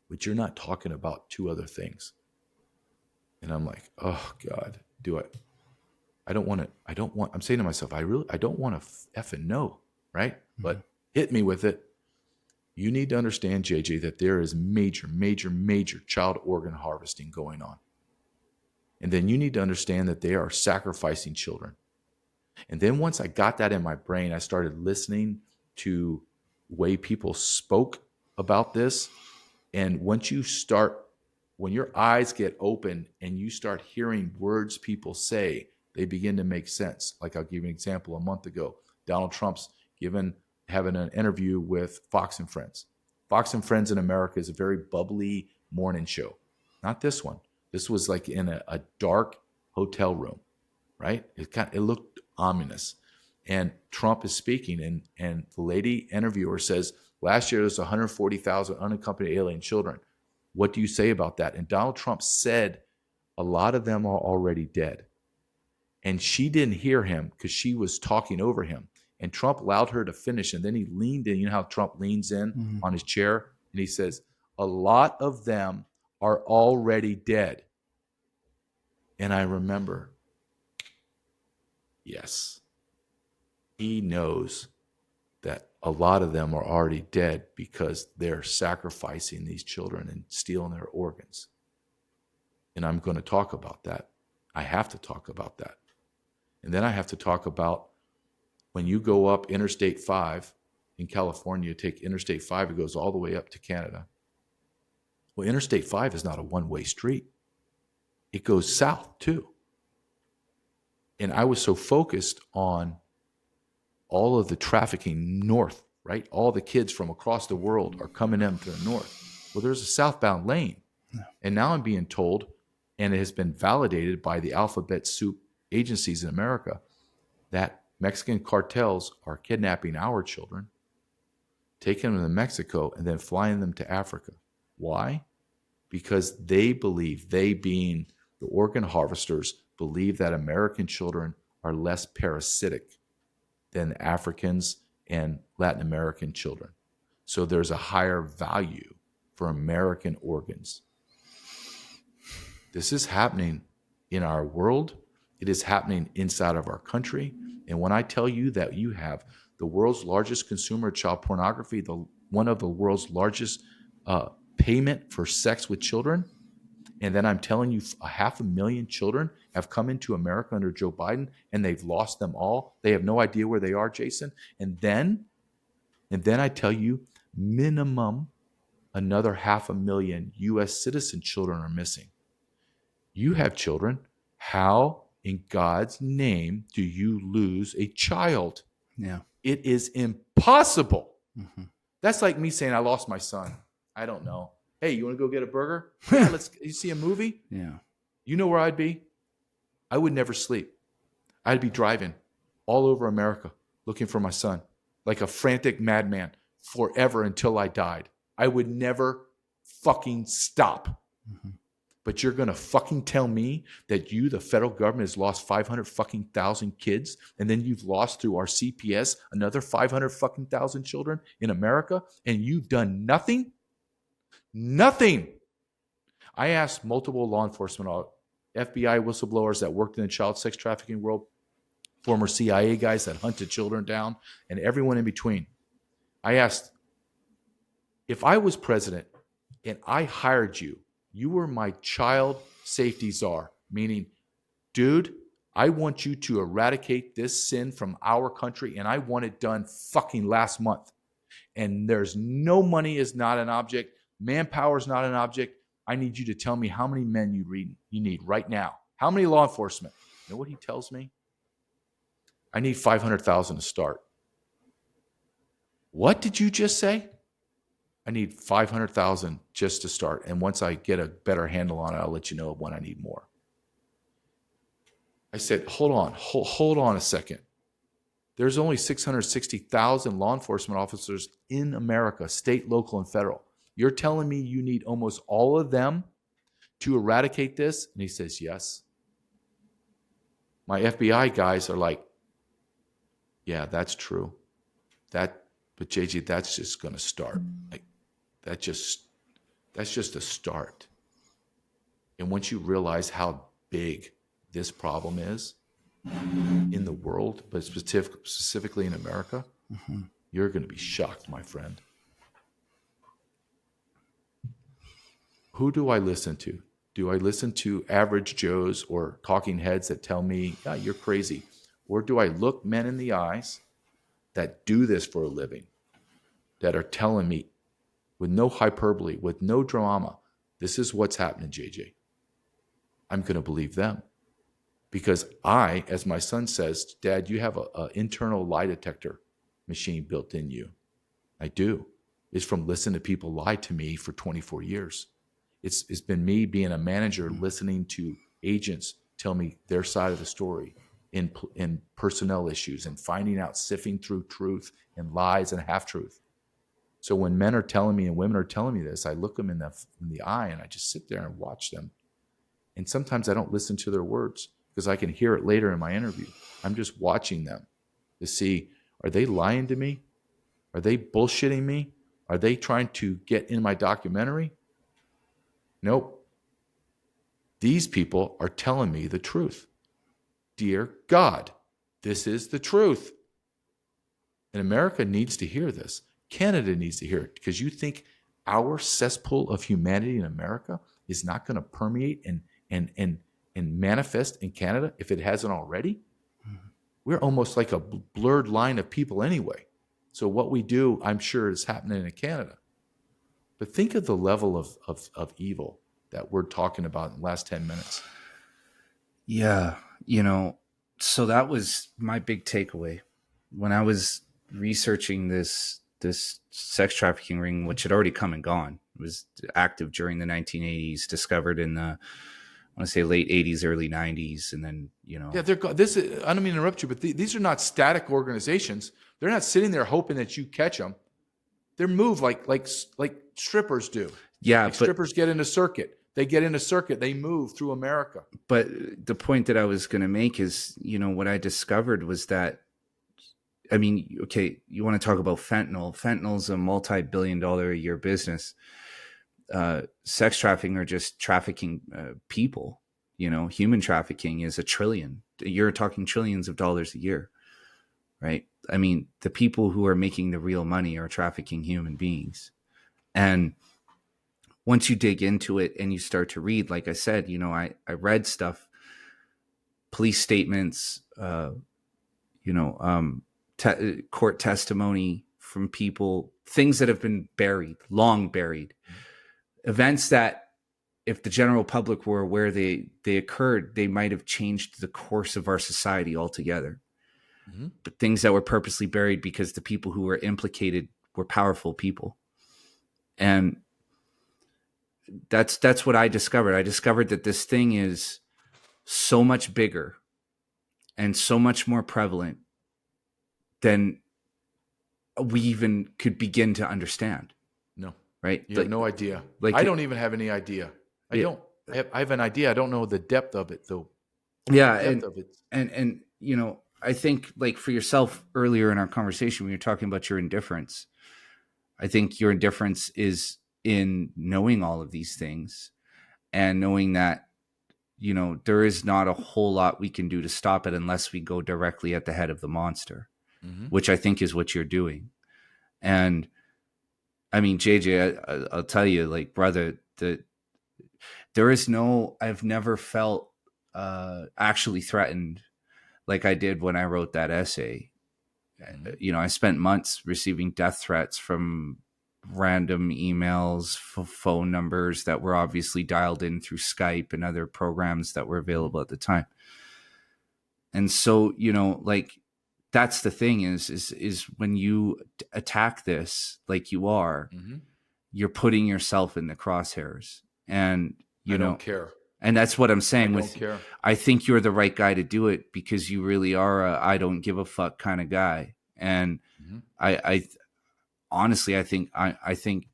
but you're not talking about 2 other things. And I'm like, oh God, do it. I'm saying to myself, I don't want to effing know, right? Mm-hmm. But hit me with it. You need to understand, JJ, that there is major, major, major child organ harvesting going on. And then you need to understand that they are sacrificing children. And then once I got that in my brain, I started listening to the way people spoke about this. And when your eyes get open and you start hearing words people say, they begin to make sense. Like I'll give you an example. A month ago, Donald Trump's having an interview with Fox and Friends. Fox and Friends in America is a very bubbly morning show. Not this one. This was like in a dark hotel room, right? It looked ominous. And Trump is speaking, and the lady interviewer says, last year there was 140,000 unaccompanied alien children. What do you say about that? And Donald Trump said, a lot of them are already dead. And she didn't hear him because she was talking over him. And Trump allowed her to finish. And then he leaned in. You know how Trump leans in on his chair? And he says, a lot of them are already dead. And I remember, yes, he knows that a lot of them are already dead because they're sacrificing these children and stealing their organs. And I'm going to talk about that. I have to talk about that. And then I have to talk about when you go up Interstate 5 in California, take Interstate 5, it goes all the way up to Canada. Well, Interstate 5 is not a one-way street. It goes south too. And I was so focused on all of the trafficking north, right? All the kids from across the world are coming in to the north. Well, there's a southbound lane. No. And now I'm being told, and it has been validated by the alphabet soup agencies in America, that Mexican cartels are kidnapping our children, taking them to Mexico, and then flying them to Africa. Why? Because they believe, they being the organ harvesters, believe that American children are less parasitic than Africans and Latin American children. So there's a higher value for American organs. This is happening in our world. It is happening inside of our country. And when I tell you that you have the world's largest consumer of child pornography, one of the world's largest payment for sex with children, and then I'm telling you 500,000 children have come into America under Joe Biden and they've lost them all. They have no idea where they are, Jason. And then I tell you minimum another 500,000 U.S. citizen children are missing. You have children. How in God's name do you lose a child? Yeah. It is impossible. Mm-hmm. That's like me saying I lost my son. I don't know. Hey, you want to go get a burger? Yeah, you see a movie? Yeah. You know where I'd be? I would never sleep. I'd be driving all over America looking for my son like a frantic madman forever until I died. I would never fucking stop. Mm-hmm. But you're going to fucking tell me that you, the federal government, has lost 500 fucking thousand kids, and then you've lost through our CPS another 500 fucking thousand children in America, and you've done nothing? Nothing. I asked multiple law enforcement, FBI whistleblowers that worked in the child sex trafficking world, former CIA guys that hunted children down, and everyone in between. I asked, if I was president and I hired you, you were my child safety czar, meaning, dude, I want you to eradicate this sin from our country, and I want it done fucking last month. And there's no money is not an object. Manpower is not an object. I need you to tell me how many men you need right now. How many law enforcement? You know what he tells me? I need 500,000 to start. What did you just say? I need 500,000 just to start. And once I get a better handle on it, I'll let you know when I need more. I said, hold on a second. There's only 660,000 law enforcement officers in America, state, local, and federal. You're telling me you need almost all of them to eradicate this? And he says, yes. My FBI guys are like, yeah, that's true. But JJ, that's just going to start. Like, that's just a start. And once you realize how big this problem is in the world, but specifically in America, mm-hmm. You're going to be shocked, my friend. Who do I listen to? Do I listen to average Joes or talking heads that tell me, yeah, you're crazy? Or do I look men in the eyes that do this for a living, that are telling me with no hyperbole, with no drama, this is what's happening, JJ? I'm going to believe them. Because I, as my son says, Dad, you have an internal lie detector machine built in you. I do. It's from listening to people lie to me for 24 years. It's been me being a manager, listening to agents tell me their side of the story in personnel issues and finding out, sifting through truth and lies and half-truth. So when men are telling me and women are telling me this, I look them in the eye and I just sit there and watch them. And sometimes I don't listen to their words because I can hear it later in my interview. I'm just watching them to see, are they lying to me? Are they bullshitting me? Are they trying to get in my documentary? Nope. These people are telling me the truth. Dear God, this is the truth. And America needs to hear this. Canada needs to hear it, because you think our cesspool of humanity in America is not going to permeate and manifest in Canada if it hasn't already? Mm-hmm. We're almost like a blurred line of people anyway. So what we do, I'm sure, is happening in Canada. But think of the level of evil that we're talking about in the last 10 minutes. Yeah. So that was my big takeaway when I was researching this sex trafficking ring, which had already come and gone. It was active during the 1980s, discovered in the, I want to say late 80s, early 90s. And then, you know. Yeah, I don't mean to interrupt you, but these are not static organizations. They're not sitting there hoping that you catch them. They're moved like strippers do. Yeah, like strippers get in a circuit. They get in a circuit. They move through America. But the point that I was going to make is, you know, what I discovered was that, I mean, okay, you want to talk about fentanyl. Fentanyl's a multi-billion-dollar a year business. Sex trafficking or just trafficking people, you know, human trafficking is $1 trillion. You're talking trillions of dollars a year, right? I mean, the people who are making the real money are trafficking human beings. And once you dig into it and you start to read, like I said, you know, I read stuff, police statements, court testimony from people, things that have been buried, long buried, events that if the general public were aware they occurred, they might have changed the course of our society altogether. Mm-hmm. But things that were purposely buried because the people who were implicated were powerful people. And that's what I discovered. I discovered that this thing is so much bigger and so much more prevalent than we even could begin to understand. No. Right? You have no idea. I don't even have any idea. I have an idea. I don't know the depth of it, though. Yeah. And you know, I think like for yourself earlier in our conversation, when you're talking about your indifference, I think your indifference is in knowing all of these things and knowing that, you know, there is not a whole lot we can do to stop it unless we go directly at the head of the monster, mm-hmm. which I think is what you're doing. And I mean, JJ, I'll tell you, like, brother, I've never felt actually threatened like I did when I wrote that essay. Mm-hmm. You know, I spent months receiving death threats from random emails, phone numbers that were obviously dialed in through Skype and other programs that were available at the time. And so, you know, like, that's the thing is when you attack this like you are, mm-hmm. you're putting yourself in the crosshairs. And I don't care. And that's what I'm saying. I don't care. I think you're the right guy to do it because you really are I don't give a fuck kind of guy. And mm-hmm. I honestly, I think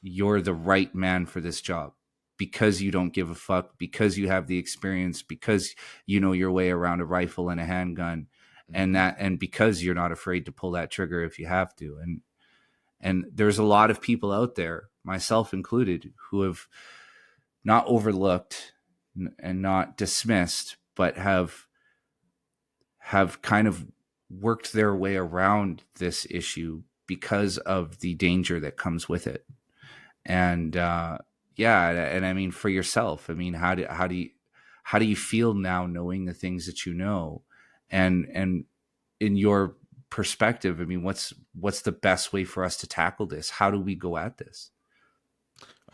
you're the right man for this job because you don't give a fuck, because you have the experience, because you know your way around a rifle and a handgun, mm-hmm. and because you're not afraid to pull that trigger if you have to. And there's a lot of people out there, myself included, who have not overlooked and not dismissed, but have kind of worked their way around this issue because of the danger that comes with it. And and I mean, for yourself, I mean, how do you feel now knowing the things that you know, and in your perspective, I mean, what's the best way for us to tackle this? How do we go at this?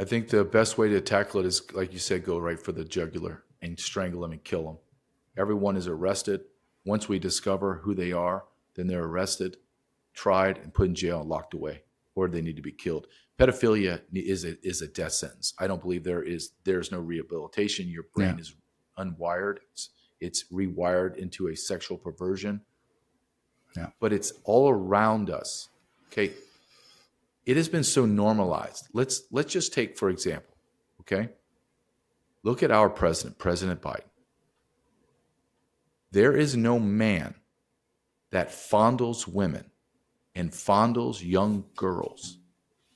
I think the best way to tackle it is, like you said, go right for the jugular and strangle them and kill them. Everyone is arrested. Once we discover who they are, then they're arrested, tried, and put in jail and locked away, or they need to be killed. Pedophilia is a death sentence. I don't believe there's no rehabilitation. Your brain is unwired. It's rewired into a sexual perversion. Yeah. But it's all around us. Okay. It has been so normalized. Let's just take, for example, okay? Look at our president, President Biden. There is no man that fondles women and fondles young girls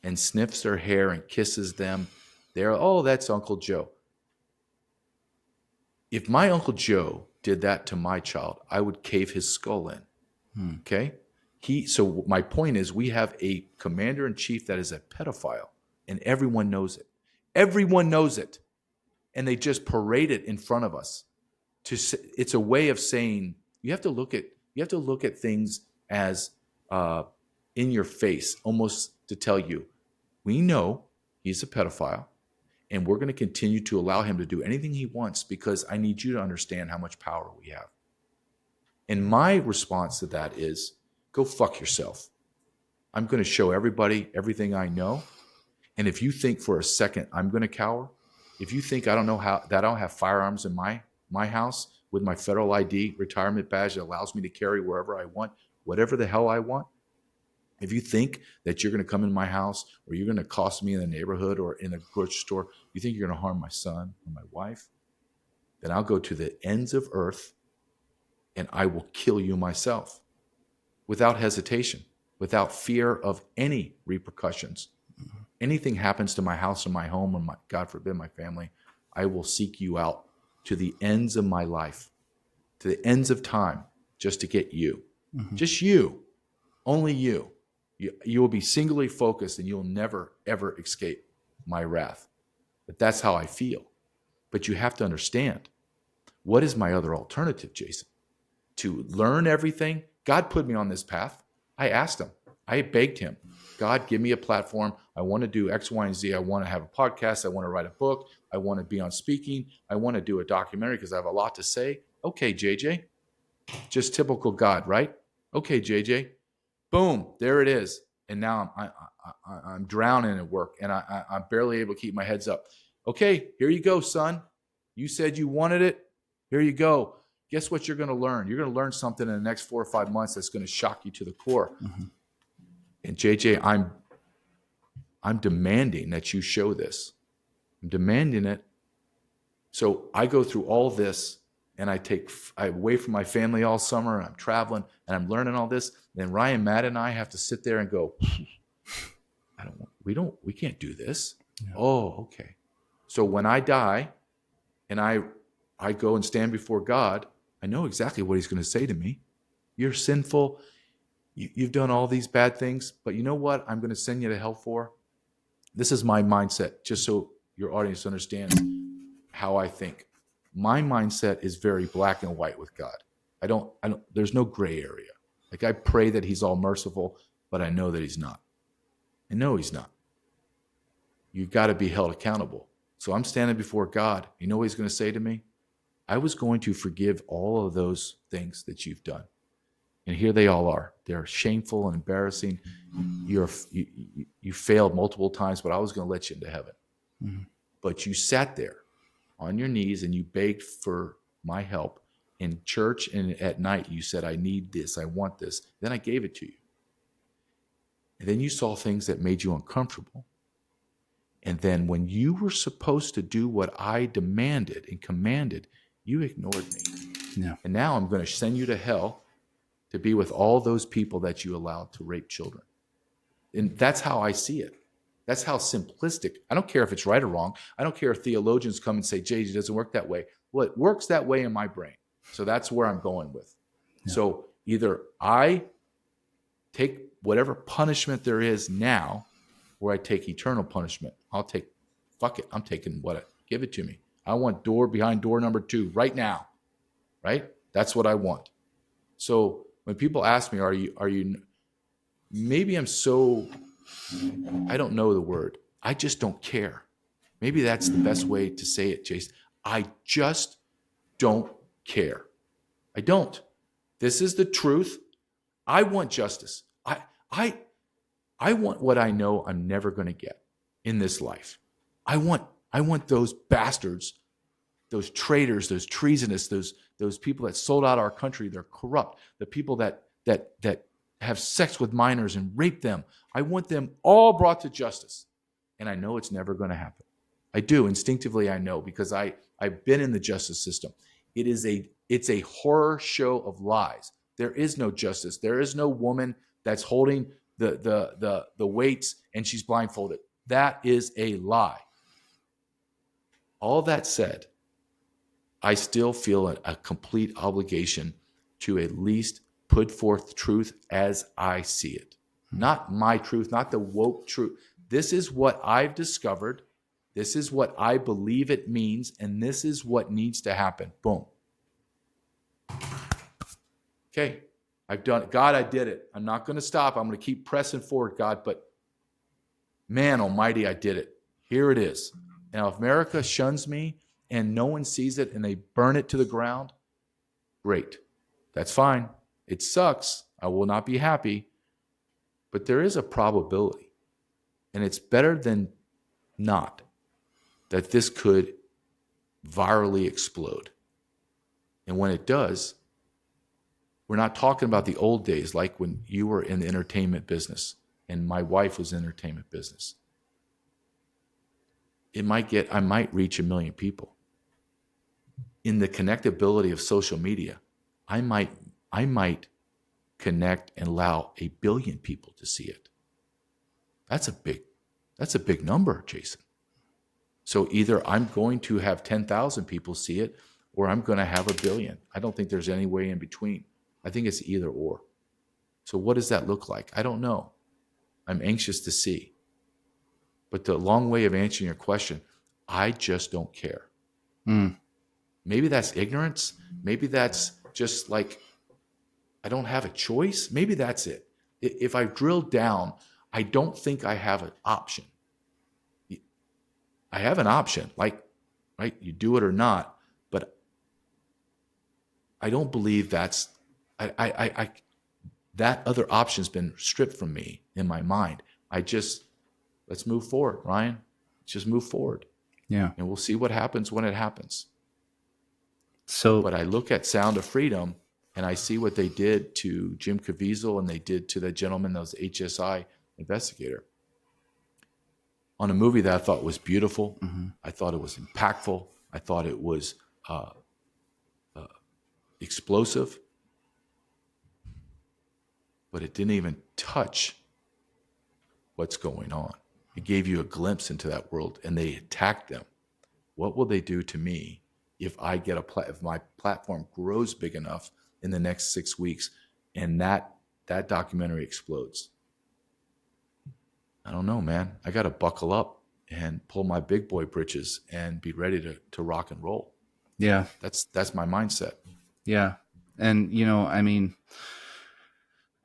and sniffs their hair and kisses them. That's Uncle Joe. If my Uncle Joe did that to my child, I would cave his skull in. Okay? So my point is, we have a commander-in-chief that is a pedophile, and everyone knows it. Everyone knows it. And they just parade it in front of us. It's a way of saying you have to look at things as in your face, almost to tell you, we know he's a pedophile, and we're going to continue to allow him to do anything he wants because I need you to understand how much power we have. And my response to that is, go fuck yourself. I'm going to show everybody everything I know. And if you think for a second I'm going to cower, if you think I don't know how that I don't have firearms in my house with my federal ID retirement badge that allows me to carry wherever I want, whatever the hell I want, if you think that you're going to come in my house or you're going to accost me in the neighborhood or in a grocery store, you think you're going to harm my son or my wife, then I'll go to the ends of earth and I will kill you myself without hesitation, without fear of any repercussions. Anything happens to my house or my home or my, God forbid, my family, I will seek you out to the ends of my life, to the ends of time, just to get you. Just you, only you. You will be singularly focused and you'll never, ever escape my wrath. But that's how I feel. But you have to understand, what is my other alternative, Jason? To learn everything? God put me on this path. I asked him. I begged him. God, give me a platform. I want to do X, Y, and Z. I want to have a podcast. I want to write a book. I want to be on speaking. I want to do a documentary because I have a lot to say. Okay, JJ. Just typical God, right? Okay, JJ. Boom, there it is. And now I'm drowning at work and I'm barely able to keep my heads up. Okay, here you go, son. You said you wanted it. Here you go. Guess what you're going to learn? You're going to learn something in the next 4 or 5 months that's going to shock you to the core. And JJ, I'm demanding that you show this. I'm demanding it. So I go through all this and I away from my family all summer and I'm traveling and I'm learning all this. Then Ryan, Matt, and I have to sit there and go, we can't do this. Yeah. Oh, okay. So when I die and I go and stand before God, I know exactly what he's going to say to me. You're sinful. You've done all these bad things, but you know what I'm going to send you to hell for? This is my mindset, just so your audience understands how I think. My mindset is very black and white with God. I don't, there's no gray area. Like I pray that he's all merciful, but I know that he's not. I know he's not. You got to be held accountable. So I'm standing before God. You know what he's going to say to me? I was going to forgive all of those things that you've done. And here they all are. They're shameful and embarrassing. You failed multiple times, but I was going to let you into heaven. Mm-hmm. But you sat there on your knees and you begged for my help. In church and at night, you said, I need this. I want this. Then I gave it to you. And then you saw things that made you uncomfortable. And then when you were supposed to do what I demanded and commanded, you ignored me. Yeah. And now I'm going to send you to hell to be with all those people that you allowed to rape children. And that's how I see it. That's how simplistic. I don't care if it's right or wrong. I don't care if theologians come and say, JJ, it doesn't work that way. Well, it works that way in my brain. So that's where I'm going with. Yeah. So either I take whatever punishment there is now, or I take eternal punishment. Fuck it. I'm taking give it to me. I want behind door number 2 right now. Right? That's what I want. So when people ask me, are you, maybe I'm so, I don't know the word. I just don't care. Maybe that's the best way to say it, Jason. I just don't care. I don't. This is the truth. I want justice. I want what I know I'm never going to get in this life. I want those bastards, those traitors, those treasonous, those people that sold out our country. They're corrupt. The people that have sex with minors and rape them. I want them all brought to justice. And I know it's never going to happen. I do. Instinctively, I know, because I've been in the justice system. It's a horror show of lies. There is no justice. There is no woman that's holding the weights and she's blindfolded. That is a lie. All that said, I still feel a complete obligation to at least put forth truth as I see it. Not my truth, not the woke truth. This is what I've discovered. This is what I believe it means, and this is what needs to happen. Boom. Okay, I've done it. God, I did it. I'm not going to stop. I'm going to keep pressing forward, God, but man almighty, I did it. Here it is. Now, if America shuns me and no one sees it and they burn it to the ground, great. That's fine. It sucks. I will not be happy. But there is a probability. And it's better than not, that this could virally explode. And when it does, we're not talking about the old days like when you were in the entertainment business and my wife was in the entertainment business. I might reach 1 million people. In the connectability of social media, I might connect and allow 1 billion people to see it. That's a big number, Jason. So either I'm going to have 10,000 people see it, or I'm going to have 1 billion. I don't think there's any way in between. I think it's either or. So what does that look like? I don't know. I'm anxious to see. But the long way of answering your question, I just don't care. Maybe that's ignorance. Maybe that's just like, I don't have a choice. Maybe that's it. If I drill down, I don't think I have an option. I have an option, like, right, you do it or not, but I don't believe that other option's been stripped from me in my mind. Let's move forward, Ryan. Let's just move forward. Yeah. And we'll see what happens when it happens. But I look at Sound of Freedom and I see what they did to Jim Caviezel and they did to that gentleman that was HSI investigator on a movie that I thought was beautiful. Mm-hmm. I thought it was impactful. I thought it was explosive. But it didn't even touch what's going on. It gave you a glimpse into that world, and they attacked them. What will they do to me if if my platform grows big enough in the next 6 weeks, and that documentary explodes? I don't know, man. I got to buckle up and pull my big boy britches and be ready to rock and roll. Yeah, that's my mindset. Yeah, and I mean,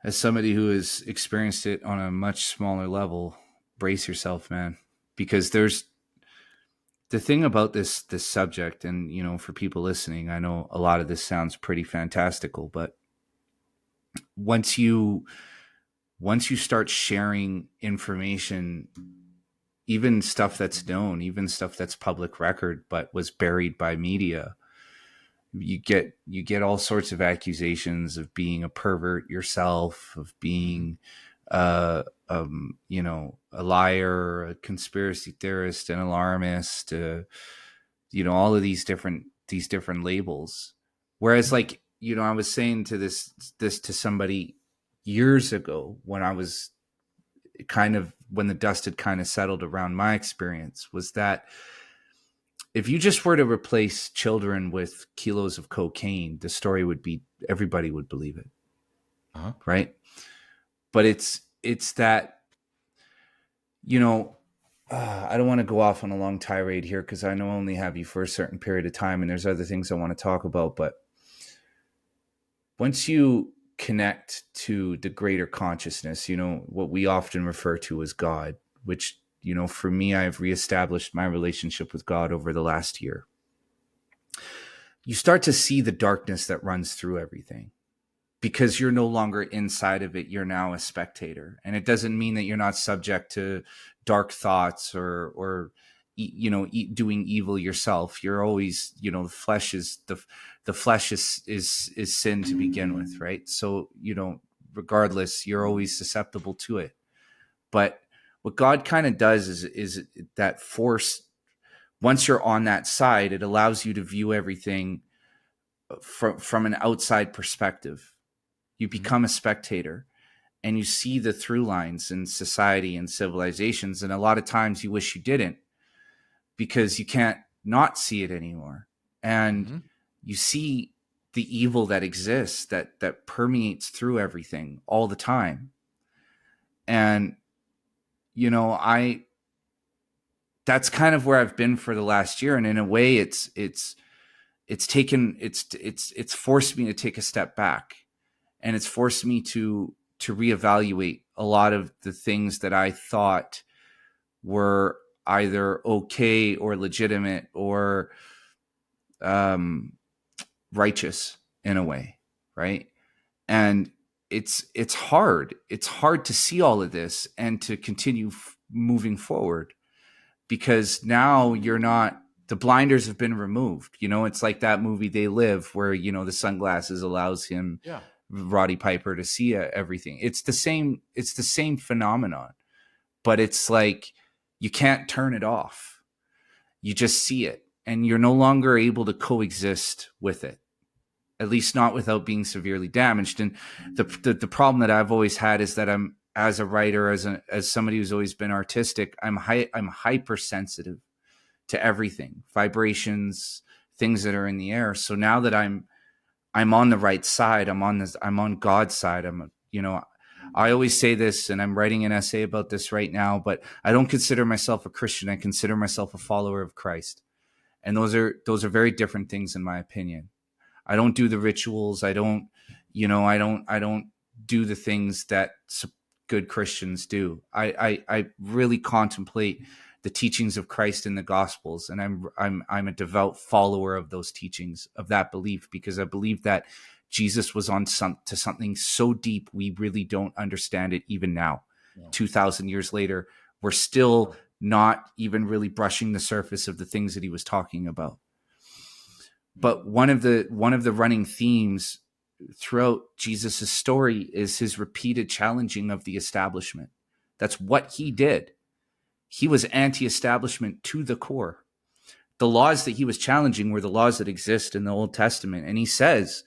as somebody who has experienced it on a much smaller level, brace yourself, man, because there's the thing about this subject, and for people listening, I know a lot of this sounds pretty fantastical, but once you start sharing information, even stuff that's known, even stuff that's public record but was buried by media, you get all sorts of accusations of being a pervert yourself, of being a liar, a conspiracy theorist, an alarmist, all of these different labels. Whereas, like, I was saying to this to somebody years ago when I was when the dust had kind of settled around my experience, was that if you just were to replace children with kilos of cocaine, the story would be, everybody would believe it. Uh-huh. Right. But it's that, I don't want to go off on a long tirade here because I know I only have you for a certain period of time and there's other things I want to talk about. But once you connect to the greater consciousness, what we often refer to as God, which, for me, I've reestablished my relationship with God over the last year. You start to see the darkness that runs through everything because you're no longer inside of it. You're now a spectator. And it doesn't mean that you're not subject to dark thoughts or doing evil yourself. You're always, the flesh is sin to begin with, right? So, regardless, you're always susceptible to it. But what God kind of does is that force, once you're on that side, it allows you to view everything from an outside perspective. You become a spectator and you see the through lines in society and civilizations. And a lot of times you wish you didn't because you can't not see it anymore. And you see the evil that exists, that permeates through everything all the time. And that's kind of where I've been for the last year. And in a way it's forced me to take a step back, and it's forced me to reevaluate a lot of the things that I thought were either okay or legitimate or righteous in a way. Right. And it's hard to see all of this and to continue moving forward, because now you're not, the blinders have been removed. You know, it's like that movie They Live, where, you know, the sunglasses allows him, Yeah. Roddy Piper, to see everything. It's the same phenomenon, but it's like you can't turn it off. You just see it, and you're no longer able to coexist with it, at least not without being severely damaged. And the problem that I've always had is that I'm, as a writer, as somebody who's always been artistic, I'm hypersensitive to everything, vibrations, things that are in the air. So now that I'm on the right side, I'm on God's side. You know, I always say this, and I'm writing an essay about this right now, but I don't consider myself a Christian. I consider myself a follower of Christ. And those are very different things, in my opinion. I don't do the rituals. I don't do the things that good Christians do. I really contemplate the teachings of Christ in the Gospels, and I'm a devout follower of those teachings, of that belief, because I believe that Jesus was on to something so deep we really don't understand it even now. Yeah. 2,000 years later, we're still not even really brushing the surface of the things that he was talking about. But one of the running themes throughout Jesus' story is his repeated challenging of the establishment. That's what he did. He was anti-establishment to the core. The laws that he was challenging were the laws that exist in the Old Testament. And he says,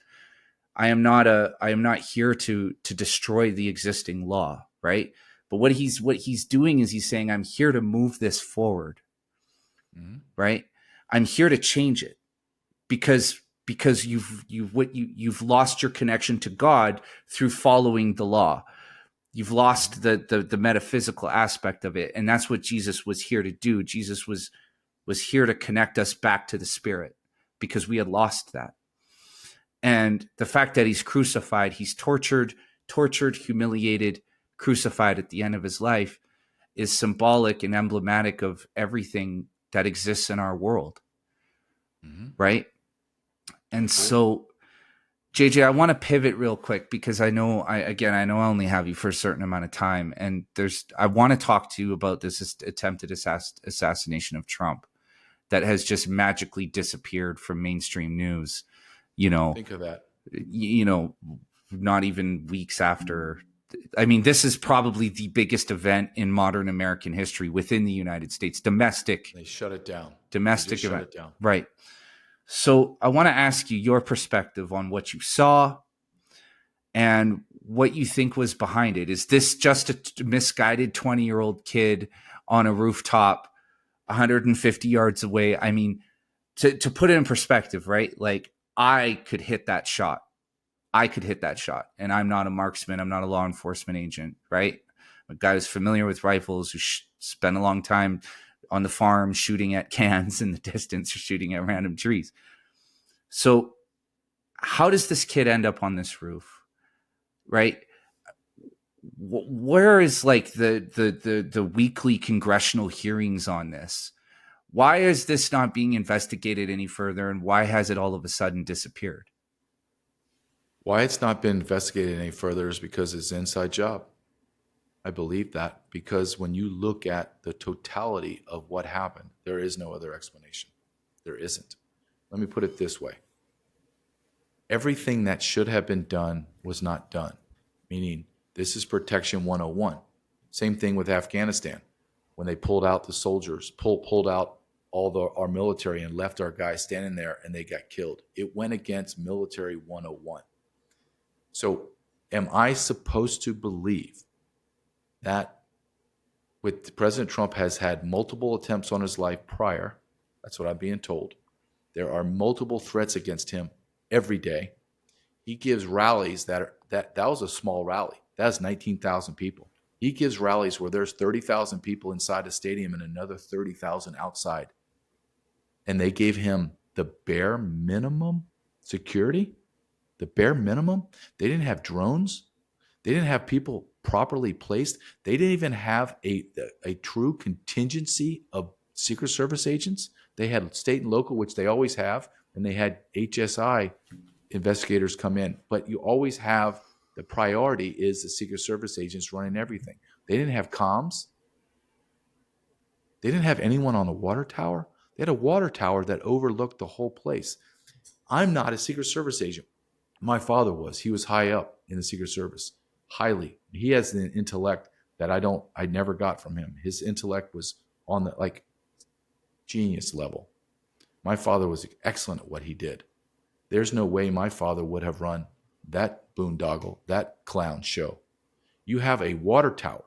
I am not here to destroy the existing law, right? But what he's doing is he's saying, I'm here to move this forward, right? I'm here to change it because you've lost your connection to God through following the law. You've lost the metaphysical aspect of it, and that's what Jesus was here to do. Jesus was here to connect us back to the Spirit, because we had lost that. And the fact that he's crucified, he's tortured, humiliated, crucified at the end of his life, is symbolic and emblematic of everything that exists in our world, right? And so, JJ, I want to pivot real quick, because I know I only have you for a certain amount of time, and I want to talk to you about this attempted assassination of Trump that has just magically disappeared from mainstream news. You know, think of that. You know, not even weeks after. I mean, this is probably the biggest event in modern American history within the United States. Domestic. They shut it down. Domestic event. Shut it down. Right. So I want to ask you your perspective on what you saw and what you think was behind it. Is this just a misguided 20-year-old kid on a rooftop 150 yards away? I mean, to put it in perspective, right? Like, I could hit that shot. And I'm not a marksman. I'm not a law enforcement agent, right? I'm a guy who's familiar with rifles, who spent a long time on the farm shooting at cans in the distance or shooting at random trees. So how does this kid end up on this roof, right? Where is like the weekly congressional hearings on this? Why is this not being investigated any further, and why has it all of a sudden disappeared? Why it's not been investigated any further is because it's an inside job. I believe that, because when you look at the totality of what happened, there is no other explanation. There isn't. Let me put it this way. Everything that should have been done was not done, meaning this is protection 101. Same thing with Afghanistan. When they pulled out the soldiers, pulled out all our military and left our guys standing there, and they got killed. It went against military 101. So am I supposed to believe that with President Trump has had multiple attempts on his life prior? That's what I'm being told. There are multiple threats against him every day. He gives rallies that was a small rally. That was 19,000 people. He gives rallies where there's 30,000 people inside the stadium and another 30,000 outside. And they gave him the bare minimum security, the bare minimum. They didn't have drones. They didn't have people properly placed. They didn't even have a true contingency of Secret Service agents. They had state and local, which they always have, and they had HSI investigators come in. But you always have, the priority is the Secret Service agents running everything. They didn't have comms. They didn't have anyone on the water tower. They had a water tower that overlooked the whole place. I'm not a Secret Service agent. My father was. He was high up in the Secret Service, highly. He has an intellect that I never got from him. His intellect was on the like genius level. My father was excellent at what he did. There's no way my father would have run that boondoggle, that clown show. You have a water tower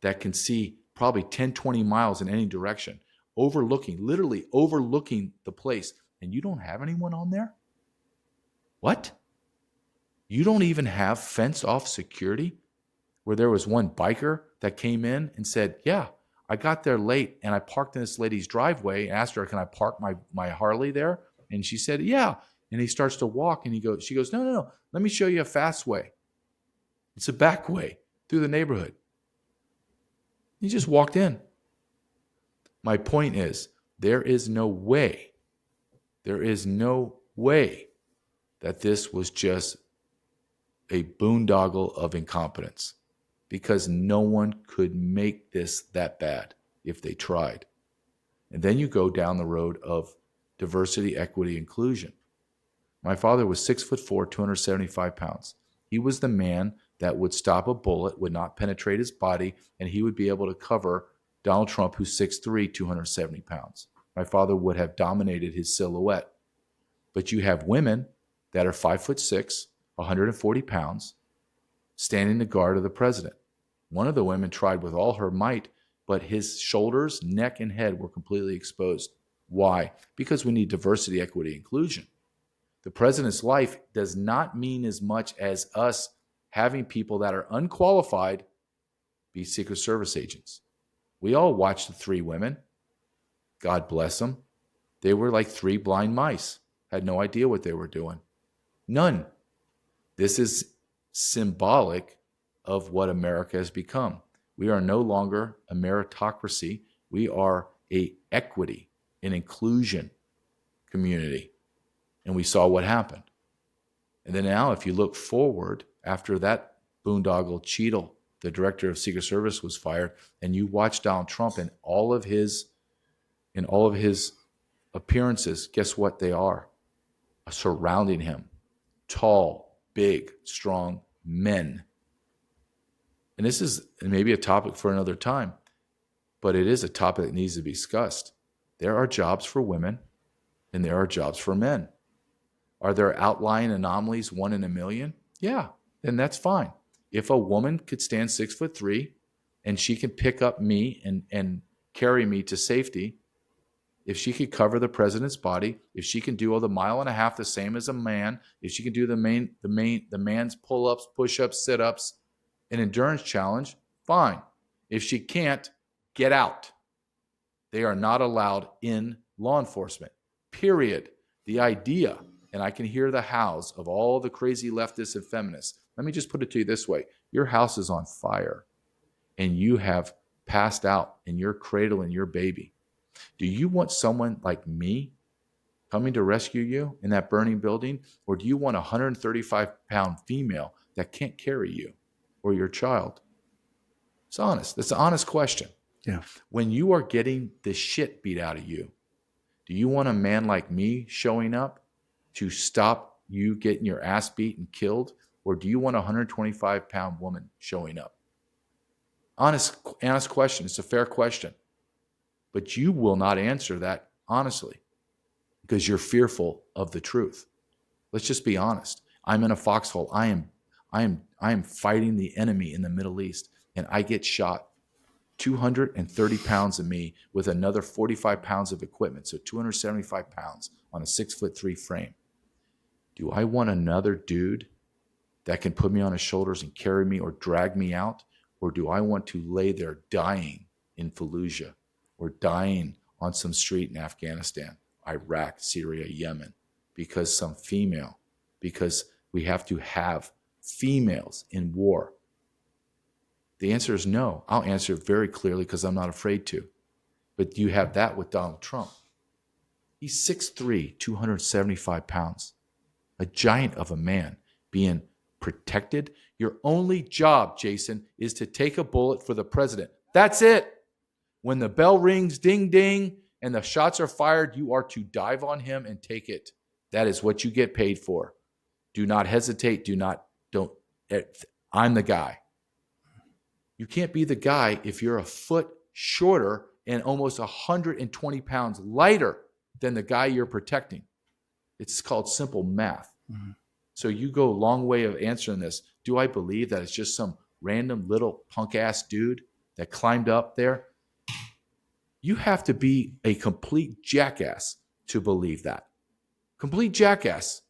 that can see probably 10, 20 miles in any direction, literally overlooking the place, and you don't have anyone on there? What? You don't even have fenced off security? Where there was one biker that came in and said, yeah, I got there late and I parked in this lady's driveway and asked her, can I park my Harley there? And she said, yeah. And he starts to walk and she goes, no. Let me show you a fast way. It's a back way through the neighborhood. He just walked in. My point is, there is no way that this was just a boondoggle of incompetence, because no one could make this that bad if they tried. And then you go down the road of diversity, equity, inclusion. My father was 6'4", 275 pounds. He was the man that would stop a bullet, would not penetrate his body, and he would be able to cover Donald Trump, who's 6'3", 270 pounds. My father would have dominated his silhouette. But you have women that are 5'6", 140 pounds, standing the guard of the president. One of the women tried with all her might, but his shoulders, neck, and head were completely exposed. Why? Because we need diversity, equity, inclusion. The president's life does not mean as much as us having people that are unqualified be Secret Service agents. We all watched the three women. God bless them. They were like three blind mice, had no idea what they were doing. None. This is symbolic of what America has become. We are no longer a meritocracy. We are an equity, an inclusion community. And we saw what happened. And then now, if you look forward, after that boondoggle Cheadle, the director of Secret Service, was fired, and you watch Donald Trump and all of his appearances, guess what they are? Surrounding him. Tall, big, strong men. And this is maybe a topic for another time, but it is a topic that needs to be discussed. There are jobs for women and there are jobs for men. Are there outlying anomalies, 1 in a million? Yeah, then that's fine. If a woman could stand 6'3" and she can pick up me and carry me to safety, if she could cover the president's body, if she can do all the 1.5 miles the same as a man, if she can do the man's pull-ups, push-ups, sit-ups, an endurance challenge, fine. If she can't, get out. They are not allowed in law enforcement, period. The idea, and I can hear the hows of all the crazy leftists and feminists. Let me just put it to you this way. Your house is on fire and you have passed out and you're cradling your baby. Do you want someone like me coming to rescue you in that burning building? Or do you want a 135-pound female that can't carry you or your child? It's honest. That's an honest question. Yeah. When you are getting the shit beat out of you, do you want a man like me showing up to stop you getting your ass beat and killed? Or do you want a 125-pound woman showing up? Honest question. It's a fair question. But you will not answer that honestly because you're fearful of the truth. Let's just be honest. I'm in a foxhole. I am fighting the enemy in the Middle East, and I get shot. 230 pounds of me with another 45 pounds of equipment, so 275 pounds on a 6'3" frame. Do I want another dude that can put me on his shoulders and carry me or drag me out? Or do I want to lay there dying in Fallujah or dying on some street in Afghanistan, Iraq, Syria, Yemen, because we have to have females in war? The answer is no. I'll answer it very clearly because I'm not afraid to. But you have that with Donald Trump. He's 6'3", 275 pounds, a giant of a man being protected. Your only job, Jason, is to take a bullet for the president. That's it. When the bell rings, ding, ding, and the shots are fired, you are to dive on him and take it. That is what you get paid for. Do not hesitate. Don't. I'm the guy. You can't be the guy if you're a foot shorter and almost 120 pounds lighter than the guy you're protecting. It's called simple math. Mm-hmm. So you go a long way of answering this. Do I believe that it's just some random little punk ass dude that climbed up there? You have to be a complete jackass to believe that. Complete jackass.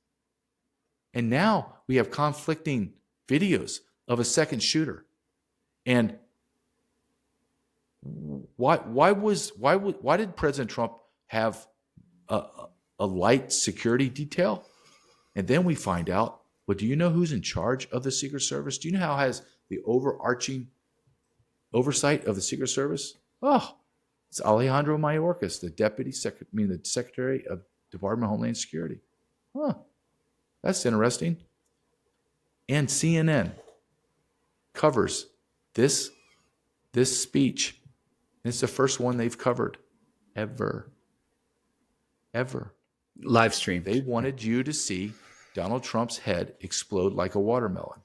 And now we have conflicting videos of a second shooter. And why did President Trump have a light security detail? And then we find out, well, do you know who's in charge of the Secret Service? Do you know how has the overarching oversight of the Secret Service? Oh, it's Alejandro Mayorkas, the Secretary of Department of Homeland Security. Huh, that's interesting. And CNN covers this speech. It's the first one they've covered ever. Live stream. They wanted you to see Donald Trump's head explode like a watermelon.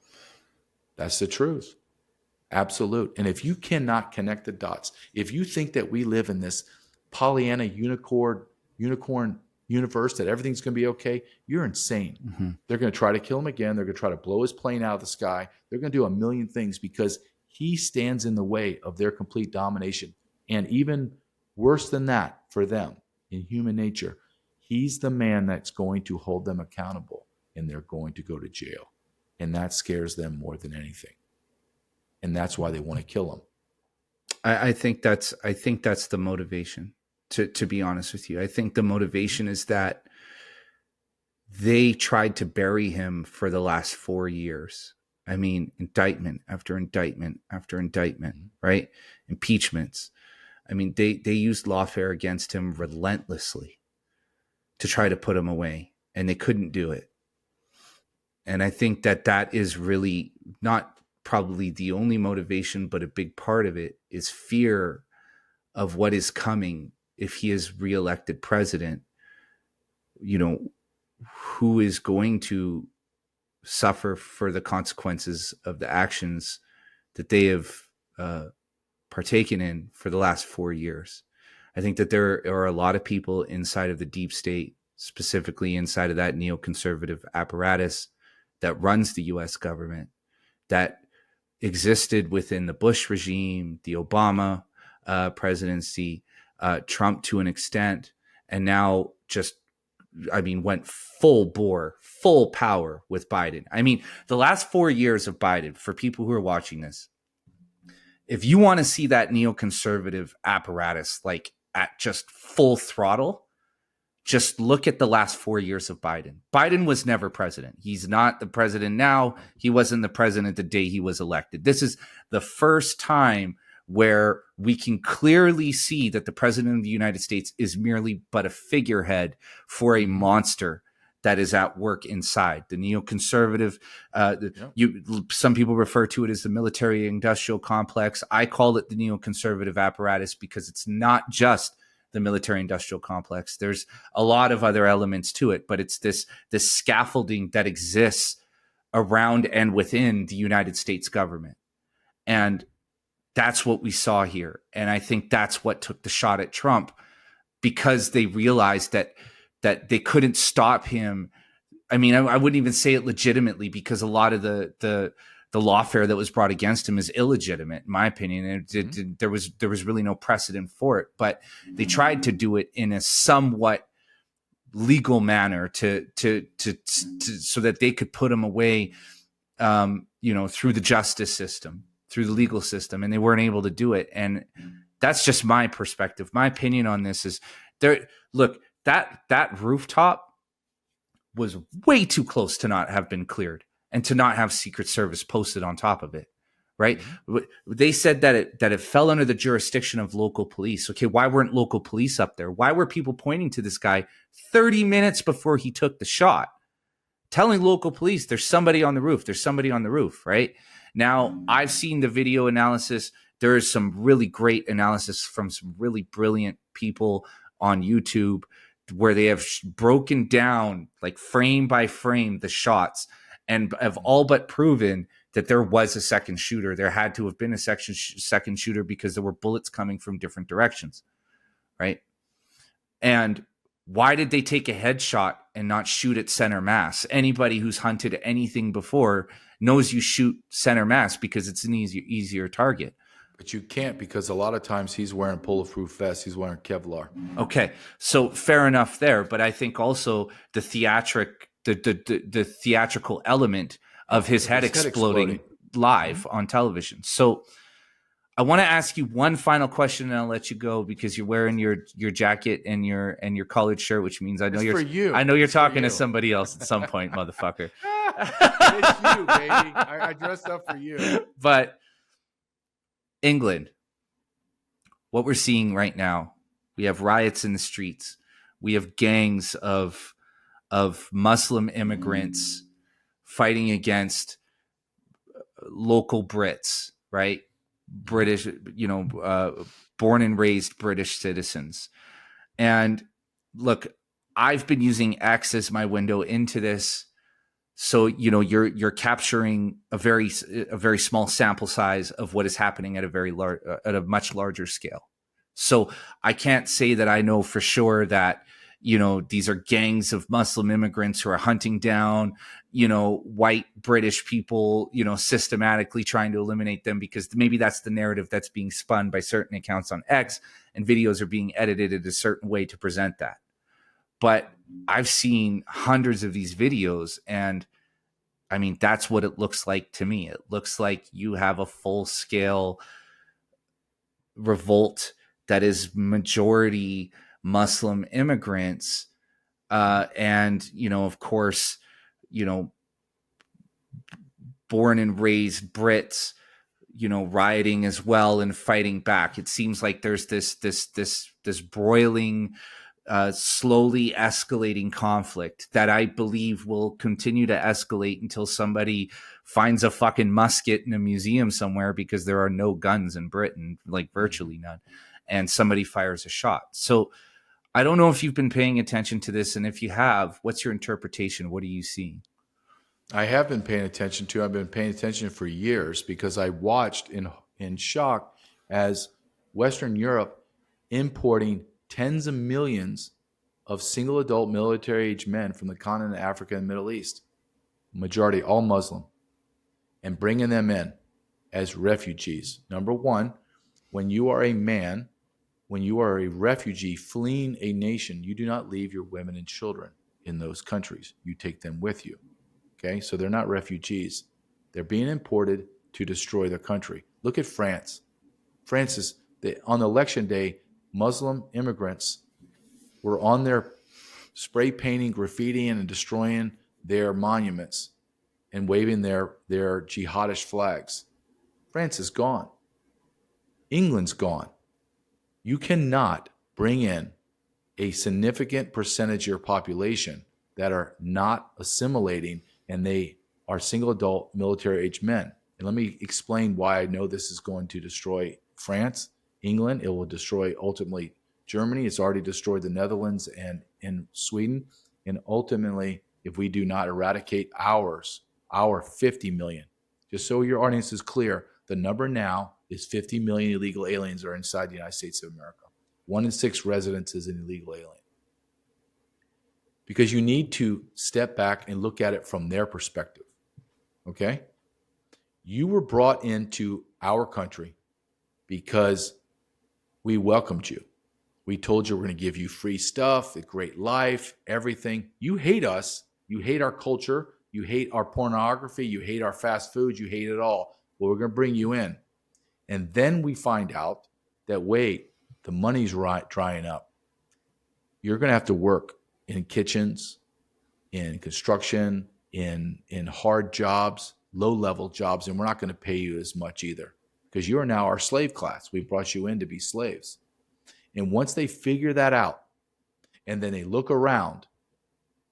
That's the truth. Absolute. And if you cannot connect the dots, if you think that we live in this Pollyanna unicorn universe, that everything's going to be okay, you're insane. Mm-hmm. They're going to try to kill him again. They're going to try to blow his plane out of the sky. They're going to do a million things because he stands in the way of their complete domination. And even worse than that for them in human nature, he's the man that's going to hold them accountable, and they're going to go to jail. And that scares them more than anything. And that's why they want to kill him. I think that's the motivation, to be honest with you. I think the motivation is that they tried to bury him for the last 4 years. I mean, indictment after indictment after indictment, right? Impeachments. I mean, they used lawfare against him relentlessly to try to put him away, and they couldn't do it. And I think that is really not probably the only motivation, but a big part of it is fear of what is coming if he is reelected president. You know, who is going to suffer for the consequences of the actions that they have partaken in for the last 4 years. I think that there are a lot of people inside of the deep state, specifically inside of that neoconservative apparatus that runs the U.S. government, that existed within the Bush regime, the Obama presidency, Trump to an extent, and now just, went full bore, full power with Biden. I mean, the last 4 years of Biden, for people who are watching this, if you want to see that neoconservative apparatus like at just full throttle, just look at the last 4 years of Biden. Biden was never president. He's not the president now. He wasn't the president the day he was elected. This is the first time where we can clearly see that the president of the United States is merely but a figurehead for a monster that is at work inside. The neoconservative, some people refer to it as the military-industrial complex. I call it the neoconservative apparatus because it's not just the military-industrial complex. There's a lot of other elements to it, but it's this scaffolding that exists around and within the United States government. And that's what we saw here. And I think that's what took the shot at Trump, because they realized that they couldn't stop him. I mean, I wouldn't even say it legitimately, because a lot of the lawfare that was brought against him is illegitimate, in my opinion. And there was really no precedent for it. But they tried to do it in a somewhat legal manner to so that they could put him away, through the justice system, through the legal system, and they weren't able to do it. And that's just my perspective. My opinion on this is that rooftop was way too close to not have been cleared and to not have Secret Service posted on top of it, right? Mm-hmm. They said that it fell under the jurisdiction of local police. Okay, why weren't local police up there? Why were people pointing to this guy 30 minutes before he took the shot, telling local police there's somebody on the roof, right? Now, I've seen the video analysis there is some really great analysis from some really brilliant people on YouTube where they have broken down like frame by frame the shots and have all but proven that there was a second shooter. There had to have been a second shooter because there were bullets coming from different directions, right? And why did they take a headshot and not shoot at center mass? Anybody who's hunted anything before knows you shoot center mass because it's an easier target. But you can't, because a lot of times he's wearing bulletproof vests. He's wearing Kevlar. Okay, so fair enough there. But I think also the theatrical element of his head exploding live on television. So I want to ask you one final question, and I'll let you go because you're wearing your jacket and your collared shirt, which means I know you're talking to somebody else at some point, motherfucker. It's you, baby. I dressed up for you. But England, what we're seeing right now, we have riots in the streets. We have gangs of Muslim immigrants fighting against local Brits, right? British, born and raised British citizens. And look, I've been using X as my window into this. So, you're capturing a very small sample size of what is happening at a much larger scale. So I can't say that I know for sure that, these are gangs of Muslim immigrants who are hunting down, white British people, systematically trying to eliminate them, because maybe that's the narrative that's being spun by certain accounts on X, and videos are being edited in a certain way to present that. But I've seen hundreds of these videos, and I mean, that's what it looks like to me. It looks like you have a full-scale revolt that is majority Muslim immigrants, and, of course, born and raised Brits, rioting as well and fighting back. It seems like there's this broiling, slowly escalating conflict that I believe will continue to escalate until somebody finds a fucking musket in a museum somewhere, because there are no guns in Britain, like virtually none, and somebody fires a shot. So I don't know if you've been paying attention to this, and if you have, what's your interpretation? What are you seeing? I have been paying attention to. I've been paying attention for years, because I watched in shock as Western Europe importing tens of millions of single adult military-age men from the continent of Africa and Middle East, majority all Muslim, and bringing them in as refugees. Number one, when you are a man, when you are a refugee fleeing a nation, you do not leave your women and children in those countries. You take them with you. Okay, so they're not refugees. They're being imported to destroy their country. Look at France. France on election day, Muslim immigrants were on there spray painting, graffitiing, and destroying their monuments and waving their jihadist flags. France is gone. England's gone. You cannot bring in a significant percentage of your population that are not assimilating, and they are single adult military-age men. And let me explain why I know this is going to destroy France, England. It will destroy ultimately Germany. It's already destroyed the Netherlands and Sweden. And ultimately, if we do not eradicate our 50 million, just so your audience is clear, the number now is 50 million illegal aliens are inside the United States of America. 1 in 6 residents is an illegal alien. Because you need to step back and look at it from their perspective. Okay? You were brought into our country because we welcomed you. We told you we're going to give you free stuff, a great life, everything. You hate us. You hate our culture. You hate our pornography. You hate our fast food. You hate it all. Well, we're going to bring you in. And then we find out that, wait, the money's drying up. You're going to have to work in kitchens, in construction, in hard jobs, low-level jobs, and we're not going to pay you as much either, because you are now our slave class. We brought you in to be slaves. And once they figure that out, and then they look around,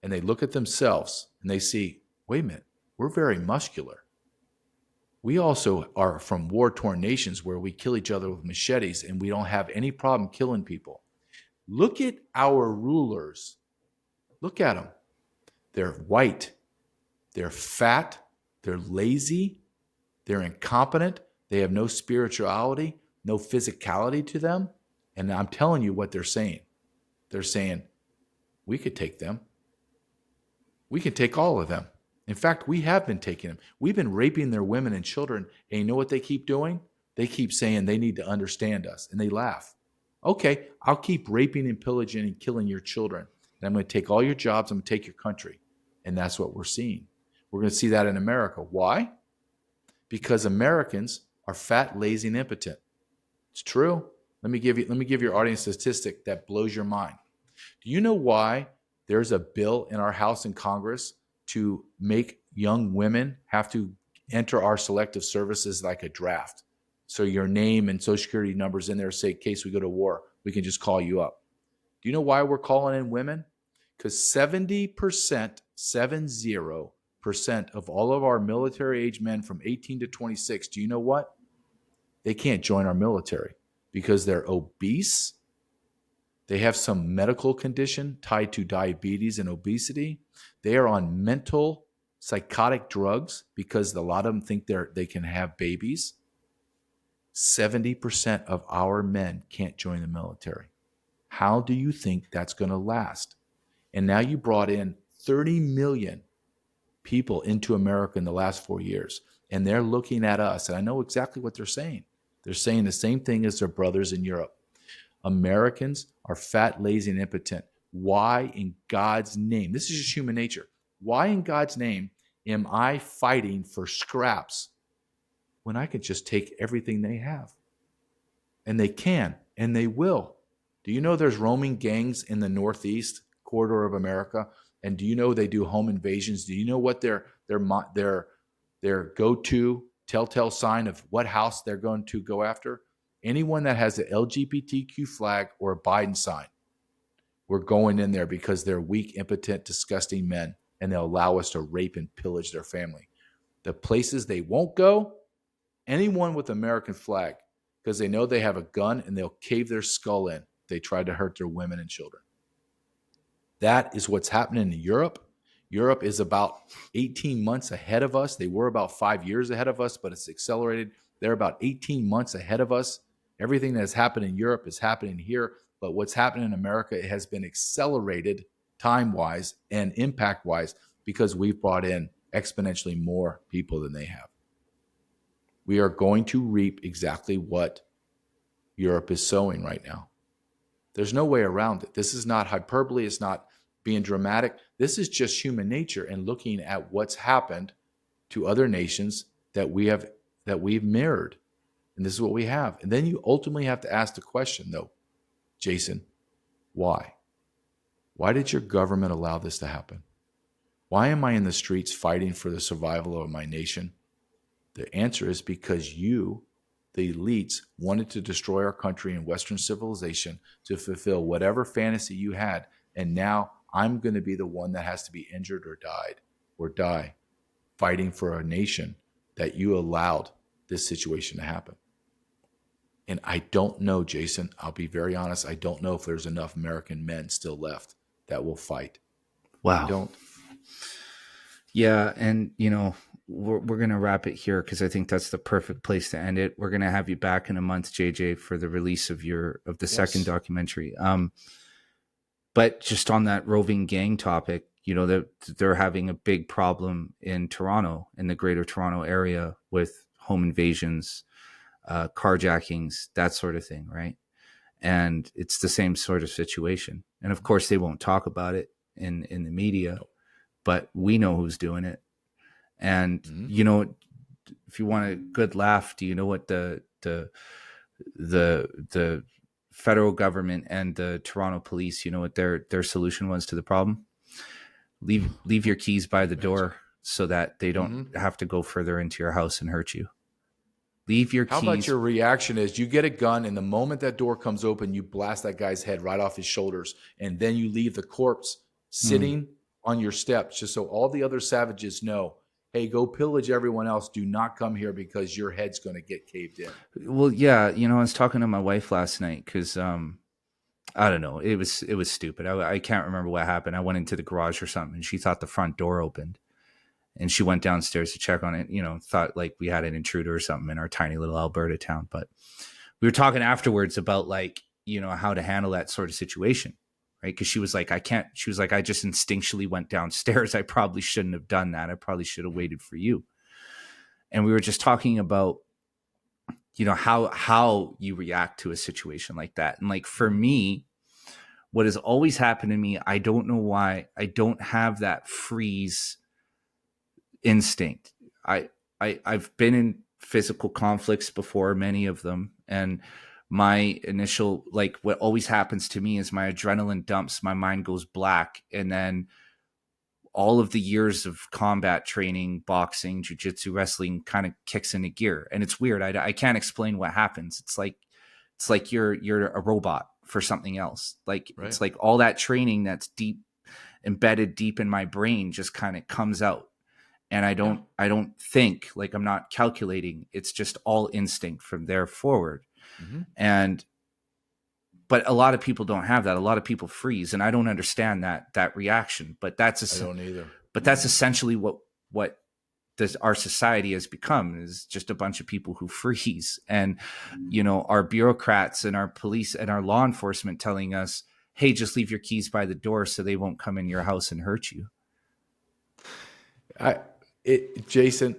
and they look at themselves, and they see, wait a minute, we're very muscular. We also are from war-torn nations where we kill each other with machetes and we don't have any problem killing people. Look at our rulers. Look at them. They're white. They're fat. They're lazy. They're incompetent. They have no spirituality, no physicality to them. And I'm telling you what they're saying. They're saying, we could take them. We can take all of them. In fact, we have been taking them. We've been raping their women and children. And you know what they keep doing? They keep saying they need to understand us. And they laugh. Okay, I'll keep raping and pillaging and killing your children. And I'm going to take all your jobs. I'm going to take your country. And that's what we're seeing. We're going to see that in America. Why? Because Americans are fat, lazy, and impotent. It's true. Let me give your audience a statistic that blows your mind. Do you know why there's a bill in our House and Congress to make young women have to enter our selective services like a draft? So your name and social security numbers in there say, in case we go to war, we can just call you up. Do you know why we're calling in women? Because 70%, 70% of all of our military age men from 18 to 26, do you know what? They can't join our military because they're obese. They have some medical condition tied to diabetes and obesity. They are on mental psychotic drugs because a lot of them think they can have babies. 70% of our men can't join the military. How do you think that's going to last? And now you brought in 30 million people into America in the last 4 years, and they're looking at us, and I know exactly what they're saying. They're saying the same thing as their brothers in Europe. Americans are fat, lazy, and impotent. Why in God's name? This is just human nature. Why in God's name am I fighting for scraps when I could just take everything they have? And they can, and they will. Do you know there's roaming gangs in the Northeast corridor of America? And do you know they do home invasions? Do you know what their go-to telltale sign of what house they're going to go after? Anyone that has the LGBTQ flag or a Biden sign, we're going in there because they're weak, impotent, disgusting men, and they'll allow us to rape and pillage their family. The places they won't go, anyone with American flag, because they know they have a gun and they'll cave their skull in if they try to hurt their women and children. That is what's happening in Europe. Europe is about 18 months ahead of us. They were about 5 years ahead of us, but it's accelerated. They're about 18 months ahead of us. Everything that has happened in Europe is happening here, but what's happening in America, it has been accelerated time-wise and impact-wise because we've brought in exponentially more people than they have. We are going to reap exactly what Europe is sowing right now. There's no way around it. This is not hyperbole. It's not being dramatic. This is just human nature and looking at what's happened to other nations that we've mirrored. And this is what we have. And then you ultimately have to ask the question, though, Jason, why? Why did your government allow this to happen? Why am I in the streets fighting for the survival of my nation? The answer is because you, the elites, wanted to destroy our country and Western civilization to fulfill whatever fantasy you had. And now I'm going to be the one that has to be injured or die fighting for a nation that you allowed this situation to happen. And I don't know, Jason, I'll be very honest, I don't know if there's enough American men still left that will fight. Wow. I don't. Yeah, and we're going to wrap it here because I think that's the perfect place to end it. We're going to have you back in a month, JJ, for the release of the second documentary. But just on that roving gang topic, they're having a big problem in Toronto, in the greater Toronto area, with home invasions, carjackings, that sort of thing, right? And it's the same sort of situation. And of course, they won't talk about it in the media, but we know who's doing it. And if you want a good laugh, do you know what the federal government and the Toronto police, what their solution was to the problem? Leave your keys by the door so that they don't have to go further into your house and hurt you. Leave your keys. How about your reaction is you get a gun, and the moment that door comes open, you blast that guy's head right off his shoulders, and then you leave the corpse sitting on your steps just so all the other savages know, hey, go pillage everyone else. Do not come here because your head's going to get caved in. Well, yeah, I was talking to my wife last night because I don't know, it was stupid. I can't remember what happened. I went into the garage or something, and she thought the front door opened, and she went downstairs to check on it. Thought like we had an intruder or something in our tiny little Alberta town. But we were talking afterwards about like how to handle that sort of situation. Right. Because she was like, I can't. She was like, I just instinctually went downstairs. I probably shouldn't have done that. I probably should have waited for you. And we were just talking about, how you react to a situation like that. And like for me, what has always happened to me, I don't know why, I don't have that freeze instinct. I've been in physical conflicts before, many of them, and my initial, like, what always happens to me is my adrenaline dumps, my mind goes black, and then all of the years of combat training, boxing, jiu-jitsu, wrestling kind of kicks into gear. And it's weird. I can't explain what happens. It's like you're a robot for something else. Like, right. It's like all that training that's embedded deep in my brain just kind of comes out. And I don't think, like, I'm not calculating. It's just all instinct from there forward. Mm-hmm. But a lot of people don't have that. A lot of people freeze, and I don't understand that reaction. But I don't either. But that's essentially what our society has become, is just a bunch of people who freeze. And our bureaucrats and our police and our law enforcement telling us, "Hey, just leave your keys by the door so they won't come in your house and hurt you." Jason,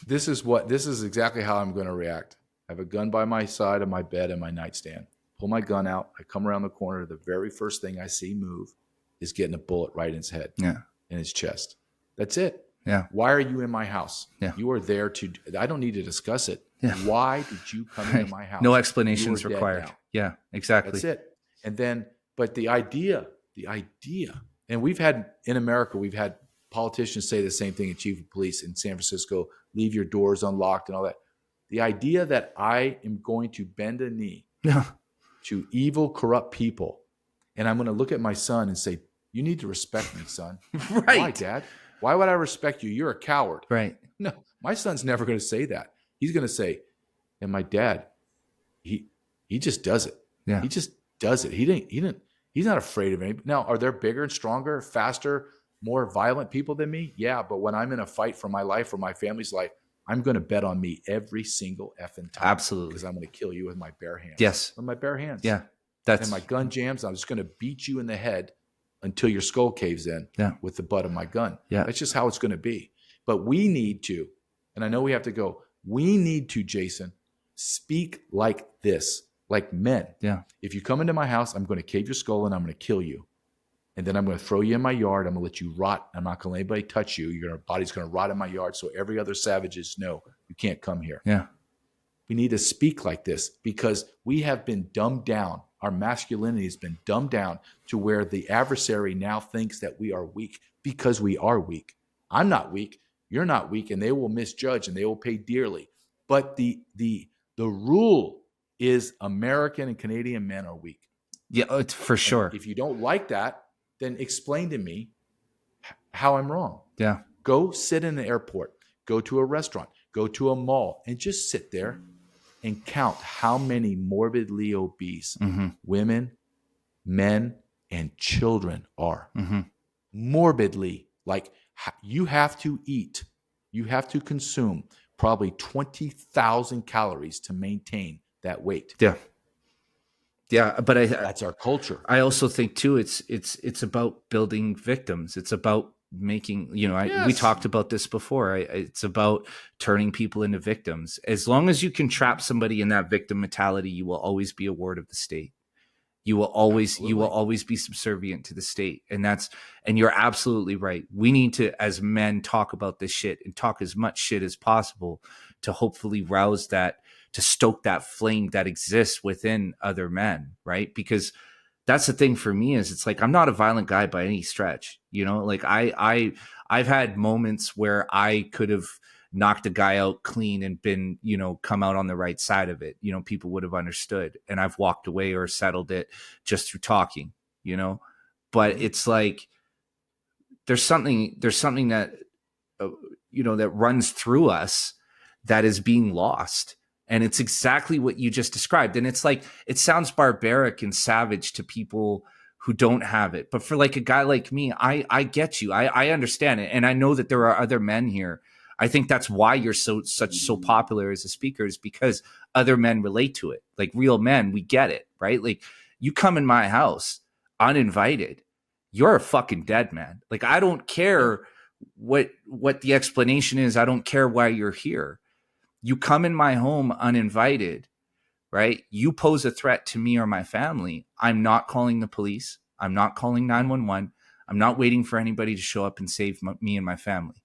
this is exactly how I'm going to react. I have a gun by my side of my bed and my nightstand. Pull my gun out. I come around the corner. The very first thing I see move is getting a bullet right in his head, in his chest. That's it. Yeah. Why are you in my house? Yeah. You are there I don't need to discuss it. Yeah. Why did you come into my house? No explanations required. Yeah, exactly. That's it. And then, but the idea, and we've had politicians say the same thing, in chief of police in San Francisco, leave your doors unlocked and all that. The idea that I am going to bend a knee to evil, corrupt people, and I'm going to look at my son and say, you need to respect me, son. Right. Why, Dad? Why would I respect you? You're a coward. Right. No, my son's never going to say that. He's going to say, and my dad, he just does it. Yeah. He just does it. He's not afraid of anything. Now, are there bigger and stronger, faster, more violent people than me? Yeah, but when I'm in a fight for my life or my family's life, I'm going to bet on me every single effing time. Absolutely. Because I'm going to kill you with my bare hands. Yes. With my bare hands. Yeah. And my gun jams. I'm just going to beat you in the head until your skull caves in with the butt of my gun. Yeah. That's just how it's going to be. But we need to, and I know we have to go, we need to, Jason, speak like this, like men. Yeah. If you come into my house, I'm going to cave your skull and I'm going to kill you. And then I'm going to throw you in my yard. I'm going to let you rot. I'm not going to let anybody touch you. Your body's going to rot in my yard. So every other savages know you can't come here. Yeah. We need to speak like this because we have been dumbed down. Our masculinity has been dumbed down to where the adversary now thinks that we are weak because we are weak. I'm not weak. You're not weak. And they will misjudge and they will pay dearly. But the rule is American and Canadian men are weak. Yeah, it's for sure. And if you don't like that, then explain to me how I'm wrong. Yeah. Go sit in the airport, go to a restaurant, go to a mall, and just sit there and count how many morbidly obese women, men, and children are. Mm-hmm. Morbidly, like you have to eat, you have to consume probably 20,000 calories to maintain that weight. Yeah. Yeah, but that's our culture. I also think too, it's about building victims. It's about making, we talked about this before. It's about turning people into victims. As long as you can trap somebody in that victim mentality, you will always be a ward of the state. You will always be subservient to the state. And you're absolutely right. We need to, as men, talk about this shit and talk as much shit as possible to hopefully rouse that, to stoke that flame that exists within other men, right? Because that's the thing for me is it's like, I'm not a violent guy by any stretch, like I've had moments where I could have knocked a guy out clean and been, come out on the right side of it. People would have understood, and I've walked away or settled it just through talking, but it's like, there's something that that runs through us that is being lost. And it's exactly what you just described. And it's like, it sounds barbaric and savage to people who don't have it. But for like a guy like me, I get you. I understand it. And I know that there are other men here. I think that's why you're so popular as a speaker, is because other men relate to it. Like real men, we get it, right? Like you come in my house uninvited, you're a fucking dead man. Like I don't care what the explanation is. I don't care why you're here. You come in my home uninvited, right? You pose a threat to me or my family. I'm not calling the police. I'm not calling 911. I'm not waiting for anybody to show up and save me and my family.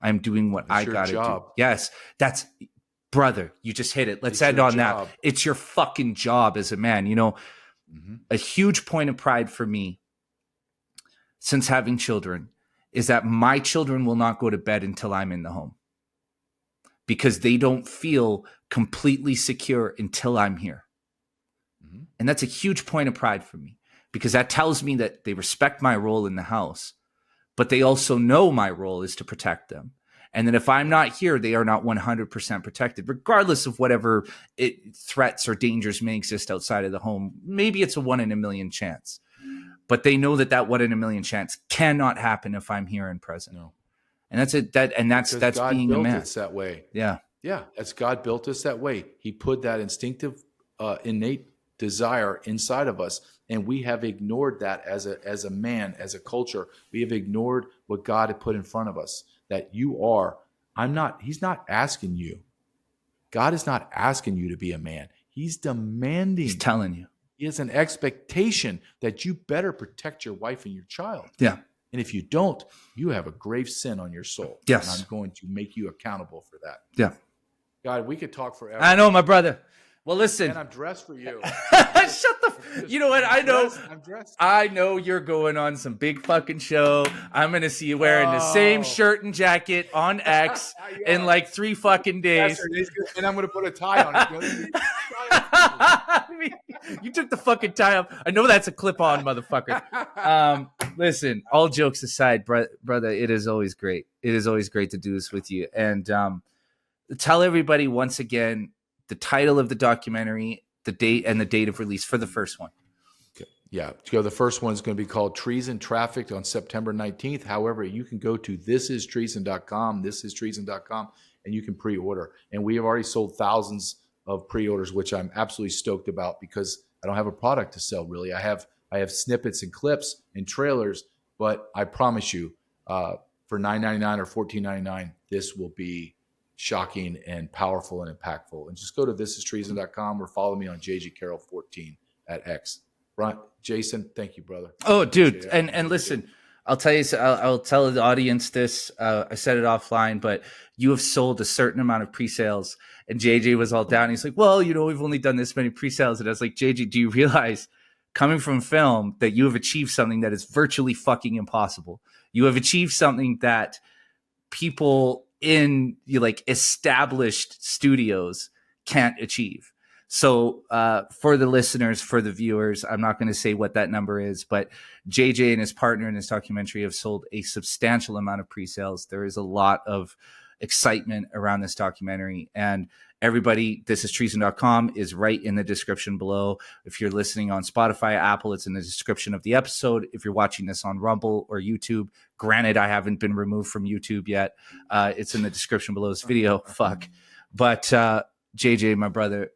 I'm doing what I got to do. Yes, that's, brother, you just hit it. Let's end on that. It's your fucking job as a man. A huge point of pride for me since having children is that my children will not go to bed until I'm in the home, because they don't feel completely secure until I'm here. Mm-hmm. And that's a huge point of pride for me, because that tells me that they respect my role in the house, but they also know my role is to protect them. And that if I'm not here, they are not 100% protected, regardless of whatever threats or dangers may exist outside of the home. Maybe it's a 1 in a million chance, but they know that 1 in a million chance cannot happen if I'm here and present. No. And that's it. That's God being built a man. Us that way. Yeah. Yeah. As God built us that way. He put that instinctive, innate desire inside of us. And we have ignored that as a man, as a culture. We have ignored what God had put in front of us. That he's not asking you. God is not asking you to be a man. He's demanding. He's telling you. He has an expectation that you better protect your wife and your child. Yeah. And if you don't, you have a grave sin on your soul. Yes. And I'm going to make you accountable for that. Yeah. God, we could talk forever. I know, my brother. Well, listen. And I'm dressed for you. Shut the. You know what? I'm dressed. I know you're going on some big fucking show. I'm going to see you wearing the same shirt and jacket on X in like 3 fucking days. And I'm going to put a tie on it. You took the fucking tie off. I know that's a clip-on, motherfucker. Listen, all jokes aside, brother, it is always great. It is always great to do this with you. And tell everybody once again the title of the documentary, the date, and the date of release for the first one. Okay. Yeah. The first one is going to be called Treason, Trafficked on September 19th. However, you can go to thisistreason.com, thisistreason.com, and you can pre-order. And we have already sold thousands of pre-orders, which I'm absolutely stoked about, because I don't have a product to sell really. I have snippets and clips and trailers, but I promise you, for $9.99 or $14.99, this will be shocking and powerful and impactful. And just go to thisistreason.com or follow me on JJ Carrell 14 at X. Brian, Jason, thank you, brother. Oh, dude, and listen, I'll tell you. I'll tell the audience this. I said it offline, but you have sold a certain amount of pre-sales. And JJ was all down. He's like, well, we've only done this many pre-sales. And I was like, JJ, do you realize, coming from film, that you have achieved something that is virtually fucking impossible? You have achieved something that people in established studios can't achieve. So for the listeners, for the viewers, I'm not going to say what that number is, but JJ and his partner in this documentary have sold a substantial amount of pre-sales. There is a lot of excitement around this documentary, and everybody, thisistreason.com is right in the description below. If you're listening on Spotify, Apple, it's in the description of the episode. If you're watching this on Rumble or YouTube, granted, I haven't been removed from YouTube yet. It's in the description below this video. Fuck. But JJ, my brother,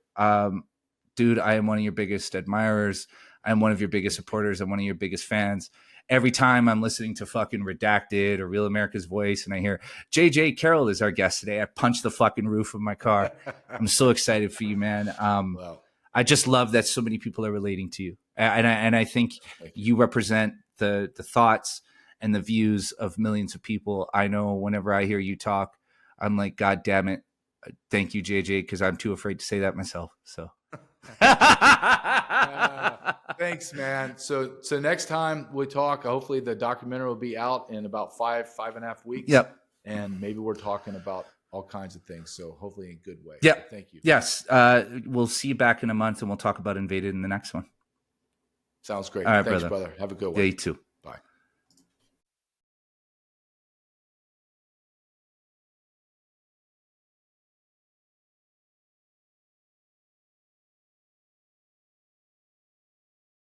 dude, I am one of your biggest admirers. I'm one of your biggest supporters. I'm one of your biggest fans. Every time I'm listening to fucking Redacted or Real America's Voice and I hear JJ Carrell is our guest today, I punch the fucking roof of my car. I'm so excited for you, man. Wow. I just love that so many people are relating to you. And I think you represent the thoughts and the views of millions of people. I know whenever I hear you talk, I'm like, God damn it. Thank you, JJ, because I'm too afraid to say that myself. So thanks, man. So next time we talk, hopefully the documentary will be out in about 5.5 weeks. Yep. And maybe we're talking about all kinds of things. So hopefully in a good way. Yep. So thank you. Yes. We'll see you back in a month and we'll talk about Invaded in the next one. Sounds great. All right, thanks, brother. Have a good one. Yeah, you too.